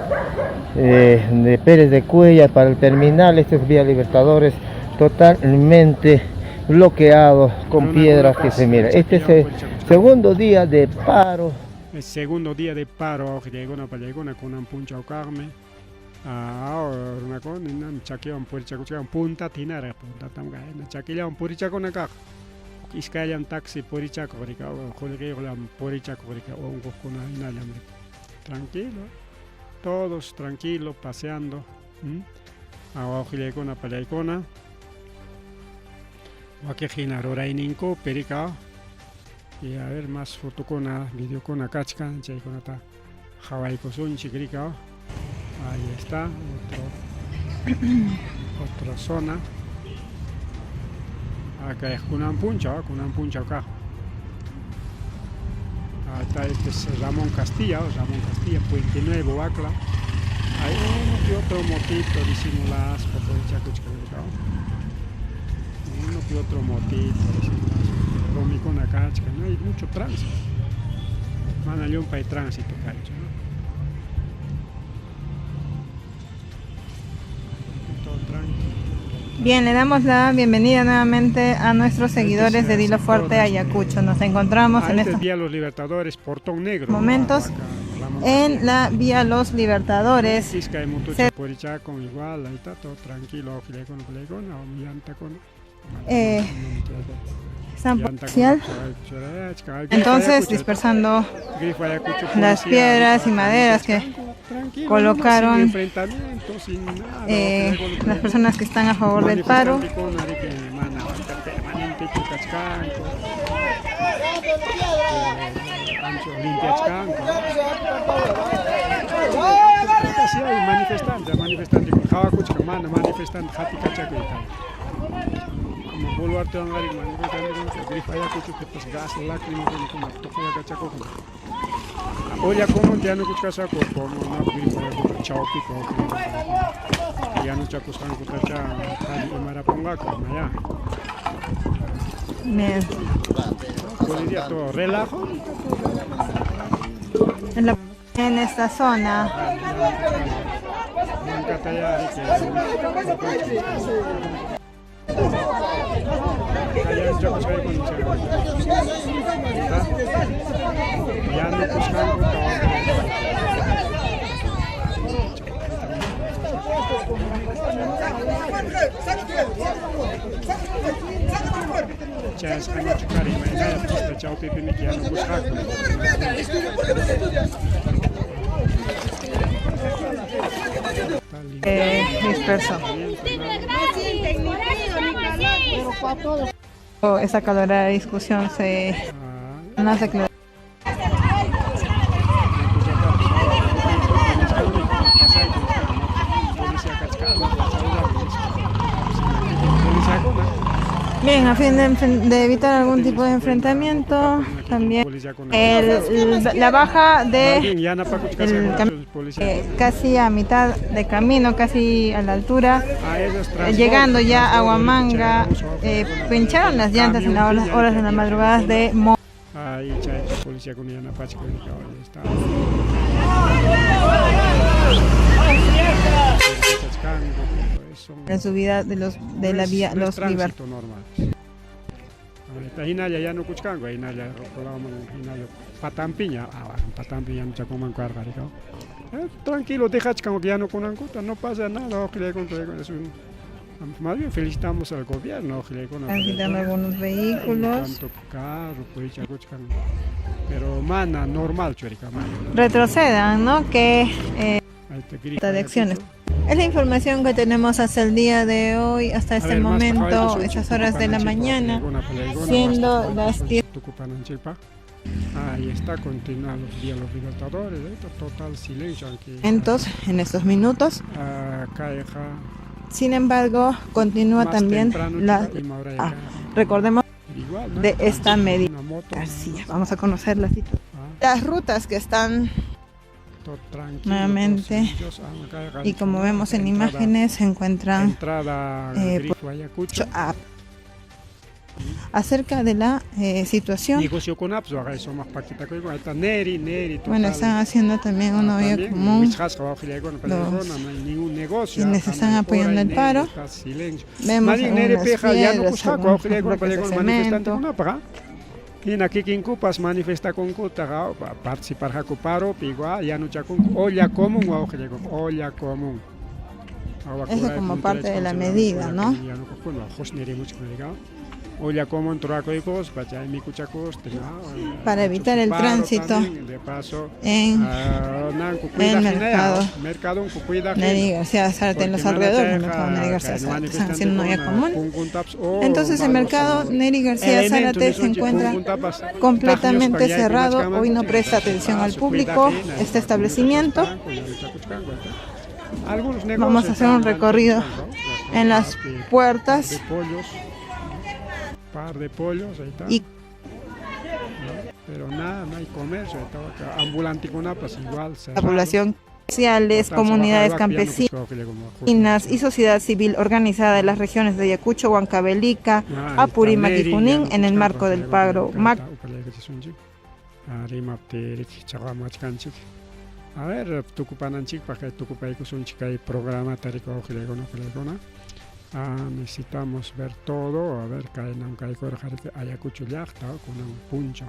Pérez de Cuellar para el terminal. Este es Vía Libertadores totalmente bloqueado con piedras que se mira. Este es el segundo día de paro. El segundo día de paro ojillaykuna pallaykuna kunan punchaw kaqmi ahora con nan chakiwan purichakuchkan punta tinara punta tamga chakillawan purichakuna kaq iskayam taxi porichakuq rikaw qullqiyuqlam porichakuq rikaw unquqkuna hinallam tranquilo todos tranquilo paseando awawqillaykuna pallaykuna wakiq hina rurayninkupi rikaw y a ver más fotokuna videokuna kachkan chaykunata hawaykusunchik rikaw ahí está otra zona acá es kunan punchaw acá está este es Ramón Castilla Puente Nuevo Acla hay uno que otro motito disimuladas uno que otro motito disimuladas acá no hay mucho tránsito manallón para el tránsito cacho, ¿no? Todo tranquilo Bien, le damos la bienvenida nuevamente a nuestros seguidores de Dilo Fuerte Ayacucho. Nos encontramos en estos Vía Los Libertadores, Portón Negro. momentos en la Vía Los Libertadores. Con igual, ahí está todo tranquilo, Están parcial. Entonces dispersando las piedras y maderas que colocaron las personas que están a favor del paro. Boluarte angari manifestante grifa ya kuchu que pues gas lacrimógeno como toque ya cachaco. Oya como ya no kuchasa como una grifa ya chao pico. Ya no chacos kan kutacha tali maraponga como ya. Bien. Podría todo relajo. En esta zona. Disperso. Esa acalorada discusión se nace claro. Bien, a fin de evitar algún tipo de enfrentamiento, también la baja de casi a mitad de camino, casi a la altura, llegando ya a Huamanga, pincharon las llantas en las horas de la madrugada de la subida de la vía Los Libertadores. Ya no cuchcango, patampiña, tranquilo, deja que ya no con no pasa nada, más bien felicitamos al gobierno. Quitando algunos vehículos. Pero mana, normal, retrocedan, ¿no? Que de acciones. Es la información que tenemos hasta el día de hoy, hasta este momento, esas horas de la mañana, siendo las 10. Ahí está, continúan los días Los Libertadores, total silencio. Entonces, en estos minutos, sin embargo, continúa también recordemos de esta medida. García, vamos a conocer las rutas que están nuevamente, y como vemos en imágenes se encuentran acerca de la situación. Bueno, están haciendo también una vía común quienes están apoyando el paro. Vemos algunas piedras, algunos bloques de cemento. Y aquí quien cupas manifiesta con cuta participar con paro igual ya no chacun olla común olla común. Eso como parte de la medida, ¿no? Para evitar el tránsito en el mercado Neri García Zárate, en los alrededores del mercado Neri García Zárate, están haciendo una vía común. Entonces el mercado Neri García Zárate se encuentra completamente cerrado. Hoy no presta atención al público este establecimiento. Vamos a hacer un recorrido en las puertas. Par de pollos, ahí está. Pero nada, no hay comercio, ambulante con apas igual. La población sociales, comunidades campesinas y sociedad civil organizada de las regiones de Ayacucho, Huancavelica, Apurímac y Junín en el marco del paro. A ver, tucupananchik, para que tucupaico son chica y programa tarico necesitamos ver todo, a ver, Ayacucho llaqta, con un puncho.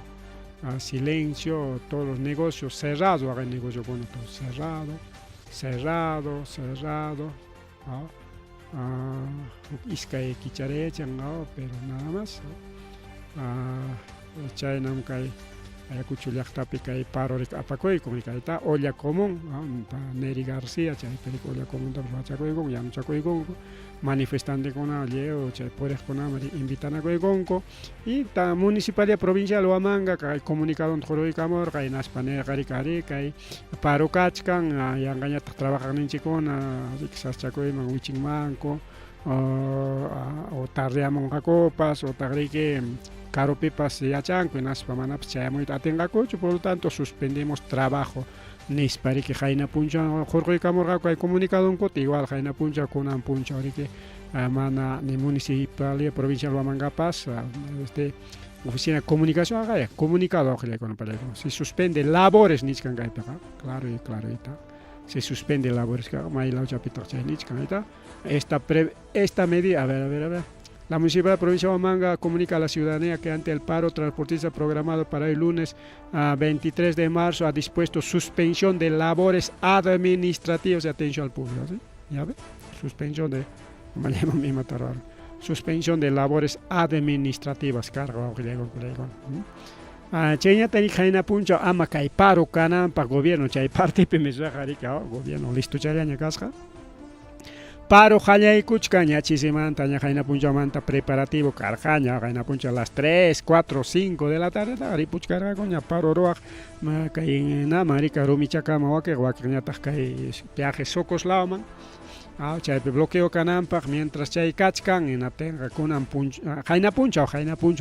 Silencio, todos los negocios cerrados, hagan negocio con todo cerrado. Iskay kicharechan, pero nada más. Chaynam kay Ayacucho llaqtapi kay paro apakuyku kayta olla común, Neri García chay olla común tapachakuyku yanuchakuyku manifestante kuna lleo chay puedes kuna invitan a kuykunku y ta municipalidad provincial Huamanga kay comunicado tjoroikamor kay naspane kari kay paro kachkan yangañata trabajan ninchikuna quizás chakuyman wichinmanko o tarreamon copas o tarrique caro pipas yachanco y nas pamanaps chayamoy atengacocho, por lo tanto suspendemos trabajo nispari que jaina puncha Jorge Camorgaco hay comunicado un cote igual jaina puncha con un puncha ahorita mana ni municipalidad provincial Huamangapas oficina de comunicación haga comunicado con el teléfono se suspende labores nichkan gaita claro está se suspende labores que mai la chapita nichkan esta medida a ver la Municipalidad de Provincia de Huamanga comunica a la ciudadanía que ante el paro transportista programado para el lunes 23 de marzo ha dispuesto suspensión de labores administrativas de atención al público. ¿Sí? ¿Ya ve? Suspensión de labores administrativas. Cargo. Chenya tani jaina puncha ama kai paro kanan para gobierno chay parte pemesajarica gobierno listo chaya casca. Paro jaya kuchkaña chisimanta ña jaina puncha manta preparativo carjaña jaina puncha a las 3, 4, 5 de la tarde ari puchkarga coña paro roaj kay na marica rumichaca mawake guaqueña kay viaje socos lauman chay bloqueo canampa mientras chay kachkan en atenga kunan puncha jaina puncha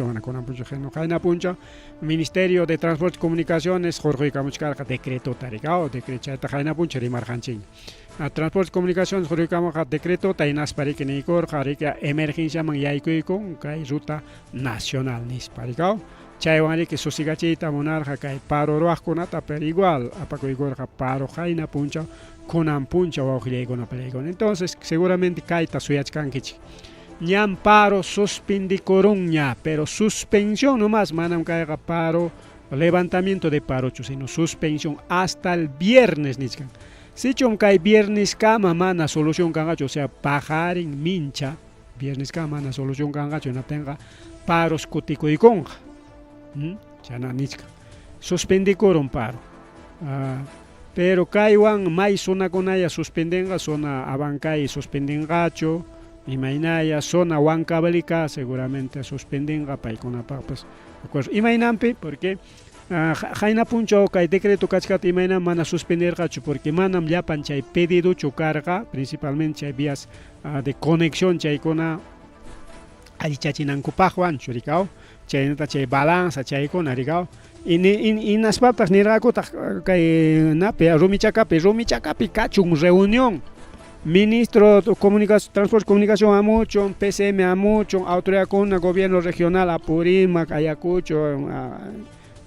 mana kunan puncha jaina puncha Ministerio de Transporte y Comunicaciones Jorge Camuchcarga decreto tarigao decreto jaina puncha rimarjanchin Transporte y Comunicaciones Jorge Camuchcarga decreto tainas para que neicor jarika emergencia man yaikuiko kay ruta nacional nis parigao chaywani que sosigachita monarja kay paro roajkunata pero igual apakuikor paro jaina puncha kunan puncha waujileikuna peleikon entonces seguramente kaita suyachkankichi ñam paro suspendikoruña pero suspensión nomás manam kayga paro levantamiento de paro sino suspensión hasta el viernes nichkan si chon kay viernes kama mana solución kangacho o sea pajarin mincha viernes kama mana solución kangacho na tenga paros kutikuikonja chana nichkan suspendikoron paro pero kaywan may zona konaya suspendenga zona abankay suspendengacho imaynaya zona Huancavelica seguramente suspendenga paykuna papas acuerdo imaynampi porque jaina puncha kay decreto kachkata imayna mana suspendergachu porque manam llapan chay pedido chukarga principalmente chay vías de conexión chaykuna allichachinankupajwan churikao chaynata chay balanza chaykuna rikao y naspapas niraqutaq kay napi rumichakapi kachun reunión Ministro de Comunicación, Transporte y Comunicación amuchon, PCM amuchon, autoridad con gobierno regional Apurímac, Ayacucho,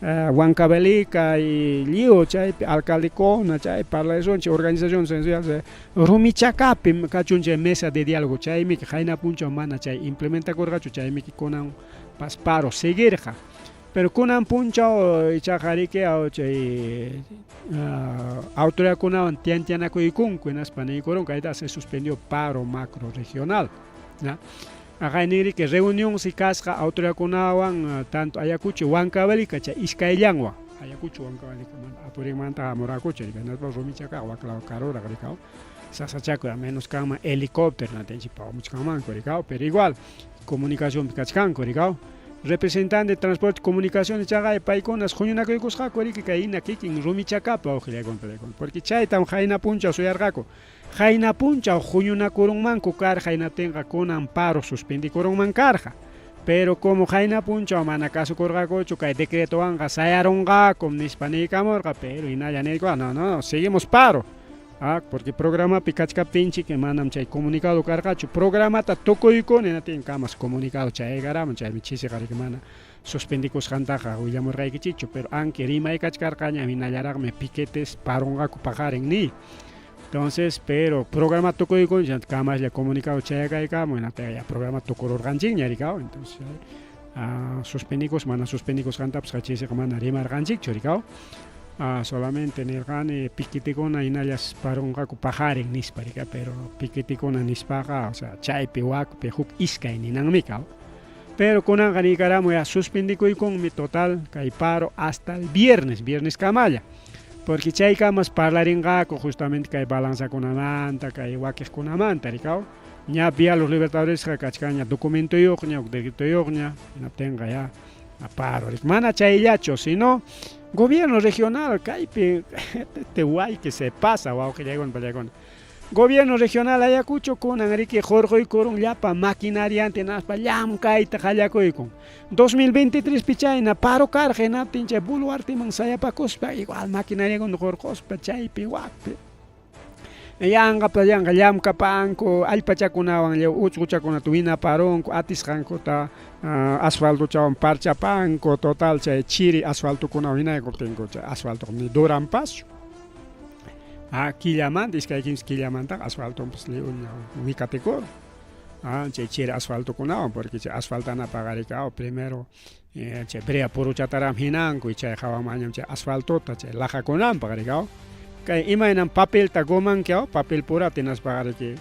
Huancavelica y Lío, chay alcalde con chay parlación, chay organización social, rumichakapi kachun chay mesa de diálogo, chay mi jaina puncho mana chay implementa corgacho chay mi konan pasparo seguirja. Pero kunan puncha o chajarique o chay autoridad kunan tiantianaco y kunkuenas panay coron caída se suspendió paro macro regional. Aganiri que reunión si casca autoridad kunawan tanto Ayacucho Huancavelica chay Izcaillanwa Ayacucho Huancavelica apurimanta amoracucho y ganas los rumichaca huaclao carora gricao sasachaco a menos cama helicóptero na tenchi pa mucho camanco gricao pero igual comunicación picachcanco gricao representante de transporte y comunicación de Chagay Paiconas, Junyuna Koykusha, Koriki Kaina Kikin, Rumichacapa, o Gilegon Pelecon, porque Chaitam Jaina Puncha, soy Argaco, Jaina Puncha, o Junyuna Kurungman, Kukar, Jaina tenga con amparo, suspendi Kurungman Karja. Pero como Jaina Puncha, o Manacaso Korgaco, Chukai decreto Anga, Sayaronga, con Nispanica Morga, pero y Nayaneco, no, seguimos paro. Porque programa Picachka Pinchi que mandan chay comunicado cargacho programa ta toco y con en atin camas comunicado chay garam chay michise que mana suspendicos jantaja o llamo rey chicho pero anque rima y cachcarcaña minayarag me piquetes paronga cupajar en ni Entonces, pero programa tocó y con ya camas ya comunicado chega y camo en ya programa tocó organjing ya ricao entonces suspendicos mana suspendicos canta pues se mana rimar ganjing choricao solamente en el gane piquiticona y nallas para un gaku pajaring nisparica pero piquiticona nispaga o sea chai piwak pehuk iskai ni nangmicao pero con anganicara voy a suspendico y con mi total que paro hasta el viernes camaya porque chay camas hablar en gaco justamente que hay balanza con amanta que hay waques con amanta ricao ya vía los libertadores que cachcaña documento yo decreto yo no tenga ya a paro mana chay yacho si no gobierno regional caipe este guay que se pasa wow que llegó en gobierno regional Ayacucho con Enrique Jorge y Corón ya pa maquinaria antenas pa llam kaita Ayaco y con 2023 pichaina paro cargena tinche buluarte mansaya pa cospa igual maquinaria con Jorge pa chay piwak yanga pa yanga llam kapanko al pachakunawan le uchuchakuna tuina paron atis ranko ta asfalto chawan parcha panko total chay chiri asfalto kuna wina ko tengo asfalto ni doran paso killaman es que hay 15 killaman asfalto pues le ubicateco che chiri asfalto kuna porque che asfalto na pagaricao primero che brea por chataram hinanko y che hawamañam che asfalto ta che laja kunam pagaricao kay imainan papel ta goman kya papel pura tenas pagar que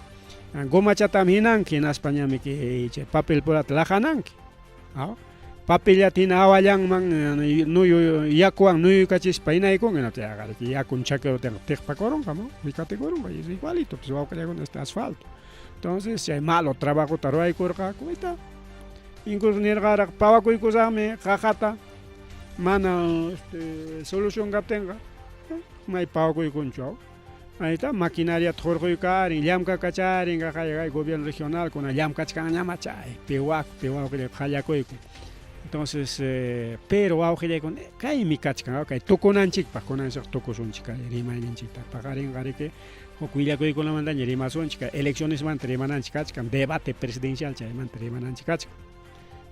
goma chatam hinan que en España me que papel pura tlajanan papel ya tina awayang man no yakuan no kachis paina con en te agar que ya con chaquero te pacoron como mi categoría es igualito pues va a con este asfalto entonces si hay malo trabajo taro hay corca cuita incluso ni gara pawa ko ikusame jajata mana solución que tenga mai pago y concho ahí está maquinaria torgoycar y llamka cachar en el gobierno regional con el llamka chcaña machay pewak que le jayaco entonces pero auge con kai mi cachca okay toconan chica con ese tocoson chica rima en chica pagar en gareke o cuida con la mandaña rima son chica elecciones van tremanan chica debate presidencial chay man tremanan chica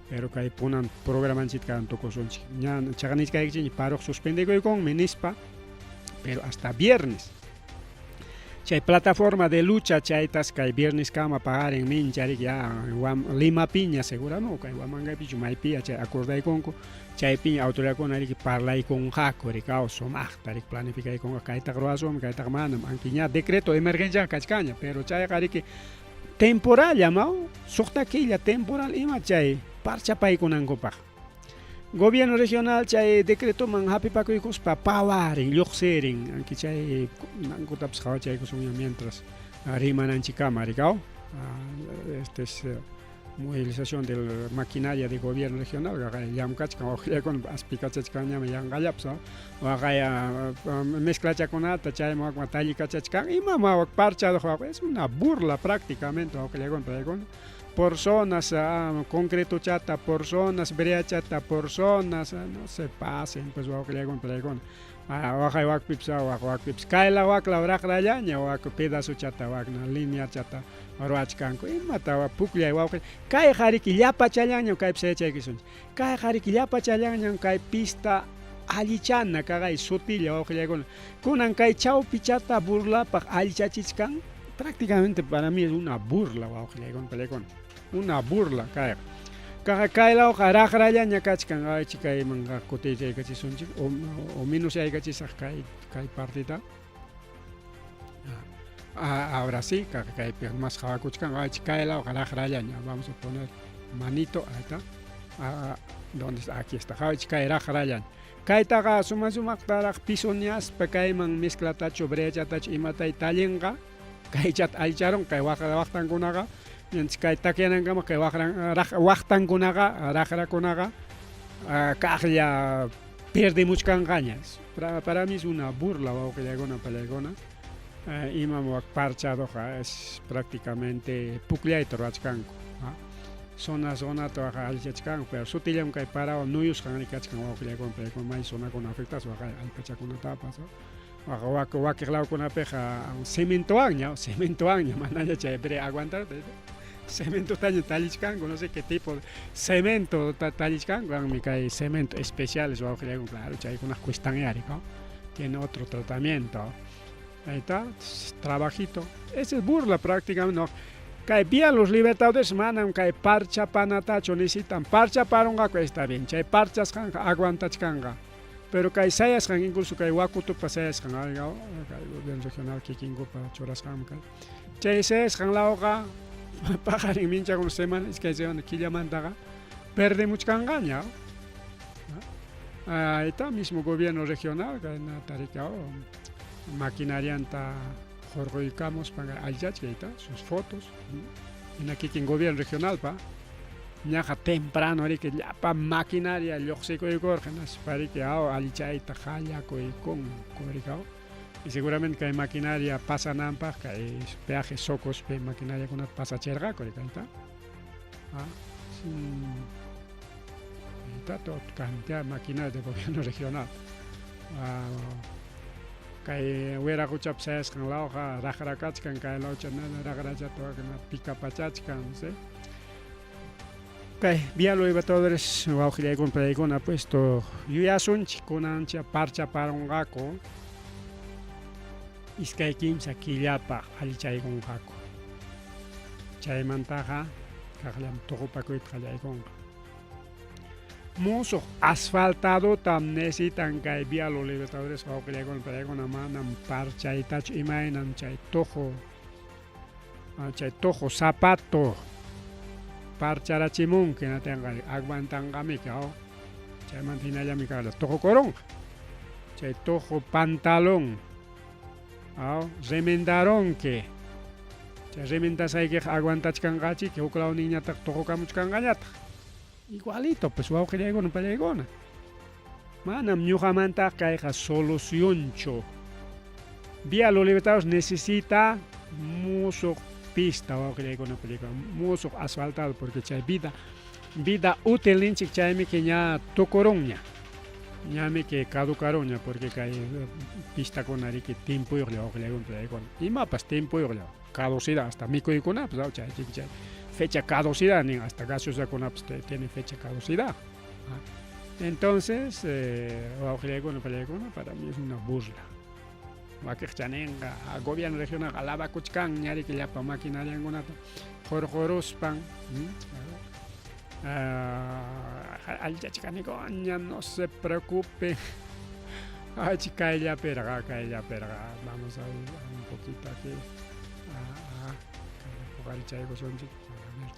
pero que ponan programa chica tocoson chica ya chaganis kai paro suspende con menispa pero hasta viernes. Chay plataforma de lucha chay tasca viernes cama pagar en minchari ya Lima Piña segura no que manga pichu mai pia chay acordai con chay piña autoridad con ari que parla y con jaco recao somach tarik planifica con kaita groasom kaita manam anquiña decreto de emergencia cachcaña pero chay ari que temporal llamado sokta quilla temporal ima chay parcha pai con angopa gobierno regional chay decreto man happy paco y cospa pawaring yoxering anki chay nangutap sa chay kusunya mientras riman anchikama ricao este es movilización de maquinaria de gobierno regional yamkach con aspicachach kanya yangalapsa wagaya mezcla chaconata chay mo matali kachachkan y mama parcha es una burla prácticamente o que le con por zonas, concreto chata, por zonas, brea chata, por zonas, no se pasen, pues voy a creer con pregón. Oaxaca, Oaxaca, Kaila, Oaxaca, Oaxaca, Oaxaca, pedazo chata, Oaxaca, línea chata, Oaxaca, y mataba, Puclia, Oaxaca, Kai Hariki, Yapa Chalaño, Kai Psechequison, Kai Hariki, Yapa Chalaño, Kai Pista, Alichana, Kagai, Sotilla, Oaxaca, Kunan Kai Chau Pichata, Burla, Pak Alichachichan, prácticamente para mí es una burla, Oaxaca, una burla, Kai la hoja ya ñakachkan ay chica y manga cote ya kachi son o menos ya kachi sa kai partita ahora sí kai más jacuchkan ay chica la hoja ya vamos a poner manito ahí está donde está aquí está kai chica ya kai taga suma tarak pisonias pekai man mezcla tacho brecha tach imata italenga kai chat alcharon kai waqtan kunaga Kai takianan kama kay waktan kunaga rajra kunaga kahya pierde muchas ganas para mí es una burla o que llegó una pelegona imam parchado es prácticamente puclia y torachkanko zona toja alchachkan pero sutilam kay para nuyus kan ikachkan o que llegó con mai zona con afectas o al pachakuna tapas wak con apeja cemento año manaya chévere aguantar cemento talichcango, no sé qué tipo de cemento talichcango, me cae cemento especial, eso claro, hay unas cuestaneras, ¿no? Tiene otro tratamiento. Ahí está, trabajito. Esa es burla prácticamente, no. Kay vía los libertadores manan kay parcha panatacho necesitan parcha para un gaco está bien, chay parchas kan aguantach kanga. Pero kay sayas kan incluso kay wakutu pasayas kan algo, kay gobierno regional kikingo para choras kan kay. Chay sayas kan lauga pajarin mincha con semana es que se van aquí llamandaga perde mucho kangaña. Ahí está mismo gobierno regional kay na tarikao maquinaria anta jorgoicamos para allá sus fotos en aquí en gobierno regional pa ñaja temprano ari que ya pa maquinaria yoxico y gorgenas para que alichaita jaya con cobricao y seguramente que hay maquinaria pasa nampa que hay peajes socos pe maquinaria con pasa cherga correcta está todo cantidad de maquinaria de gobierno regional kay wera kuchap sayas kan lauja rajaracach kan kay laucha nana rajaracha toda kan pica pachach kan se kay vía lo libertadores waujilia con predicon ha puesto yuyasun chikunancha parcha para un gaco iskay kimsa killapa alichay con gaco chay mantaja kajlam tojopakoit kallay con muso asfaltado tam necesitan kay vía los libertadores o que con manam parcha y tach imainan chay tojo zapato parcha la chimun que no tenga aguantan gamicao chay mantina ya mi cara tojo corón chay tojo pantalón remendaron que chay remendas hay que aguantach kangachi que uklao niña tak tojo kamuch kangañata igualito, pues wow que llegó no para llegar. Manam ñuhamanta caja solucioncho. Vía los libertadores necesita mucho pista wow que llegó no para llegar. Mucho asfaltado porque chay vida útil en chayme que ya tocoroña. Ñame que caducaroña porque cae pista con ari que tiempo y wow que llegó no para llegar. Y mapas tiempo y caducidad hasta mico y con pues chay fecha caducidad, ni hasta gaseosa con tiene fecha caducidad. Entonces, para mí es una burla. A gobierno regional, a la bacuchcan, ñari que ya pa maquinaria en una jorjorospan. Al chachicanico, no se preocupe. Ay, chica, ella perga. Vamos a ver un poquito aquí.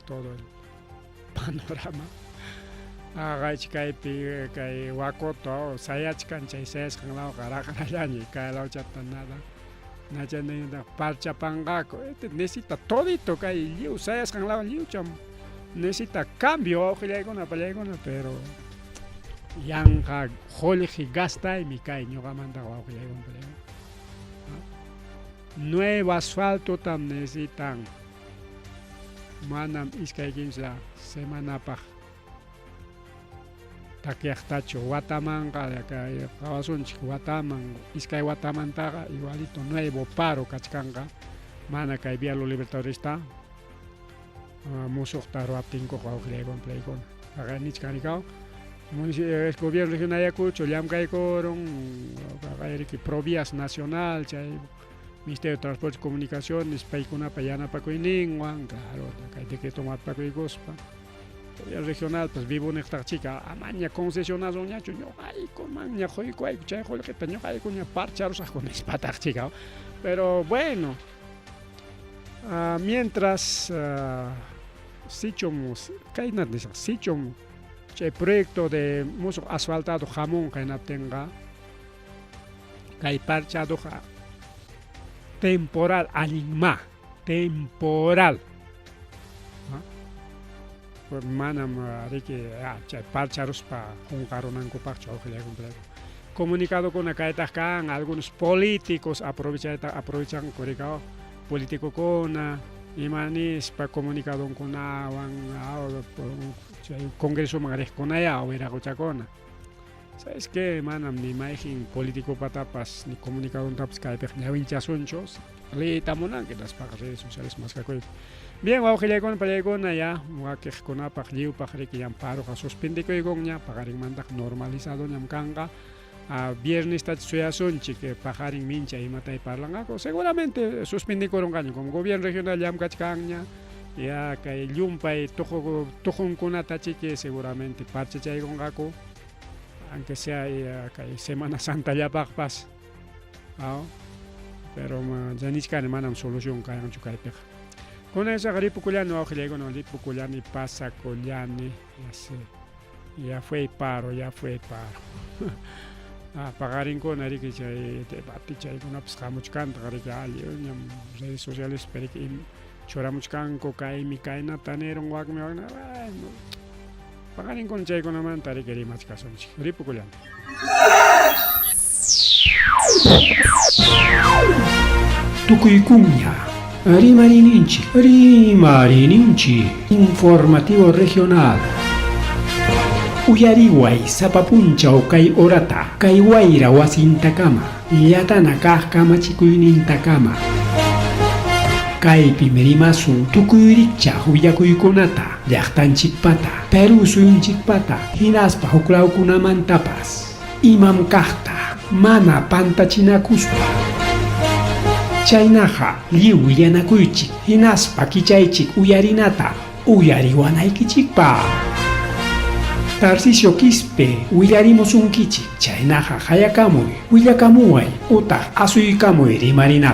Todo el panorama. Kay wakoto sayachkan chay sayas kan lao garagarayani kay lao chatan nada. Nacha parcha pangaco. Necesita todito kay liu sayas kan lao liu cham. Necesita cambio ojilegona palegona pero yanga joliji gasta y mi kay ñoga manda ojilegona palegona. Nuevo asfalto tam necesitan. Manam iskay kimsa semana pa takiaktacho watamanga kay kawasunchik wataman iskay watamantaga igualito nuevo paro kachkanga mana kay vía los libertadores está musokta roaptinko jawjlegon plegon aganich kanikao el gobierno regional Ayacucho llam kay koron kay provías nacional chay Ministerio de Transporte y Comunicaciones, Paikuna, Payana, Pacoiningwan, claro, hay que tomar Pacoigospa. El regional, pues vivo en esta chica, amaña concesionado, ñacho, yo, ay, con maña, joy, cuay, chay, joy, que peño, ay, con ña parcharos, con espatar, chica. Pero bueno, mientras, sichomos, ¿qué hay nada de eso? Sichom, chay proyecto de muso asfaltado jamón, que no tenga, que hay parchado, temporal, anima, temporal. Pues manam que chay parcharos pa juncaronan ko parcha comunicado con acá algunos políticos aprovechan coricao político con imanis pa comunicado con congreso magarez con allá o era cochacona. ¿Sabes qué, manam? Ni imagen político patapas, ni comunicado en tapas cae ni winchasonchos. Le tamonan que las redes sociales más que bien, vamos a ir con allá, vamos a que con a pagliu, que ya paro, a suspender que goña, pagar en mandak normalizado, ñam kanga, viernes suyasonchik pajarin mincha y matay parlangako seguramente suspendikoron kaño como gobierno regional llamkachkanña ya kay llumpay tojonkunata chique seguramente parchachaykonkako aunque sea kay Semana Santa llapaqpas pero janishkani manam solución kayanchu kaypiqa con esa ripukullani wawqillaykunawan ripukullani pasakullani ya fue paro pagarinkuna riki chay debate chaykunapas hamuchkanta riki ali ñam redes sociales periki churamuchkanku kaymi kaynata niron wakmi pagarinkuna chaykunamanta riki rimachkasunchik ripukullani. Tukuykuña Rimarininchi Informativo Regional Uyariway sapapunchaw kay orata kay wayra wasintakama yatana kaq kamachikuynintakama kaypi mirimasun tukuyrikchaq willakuykunata llaqtanchikpata Perú suyunchikpata hinaspa huklawkunamantapas imam kaqta mana pantachinakuspa chaynaqa lliw yanakuychik hinaspa kichaychik uyarinata uyariwanaykichikpa Tarcisio Quispe willarimusunkichik chaynaqa hayakamuy willakamuway utaq asuykamuy rimarinata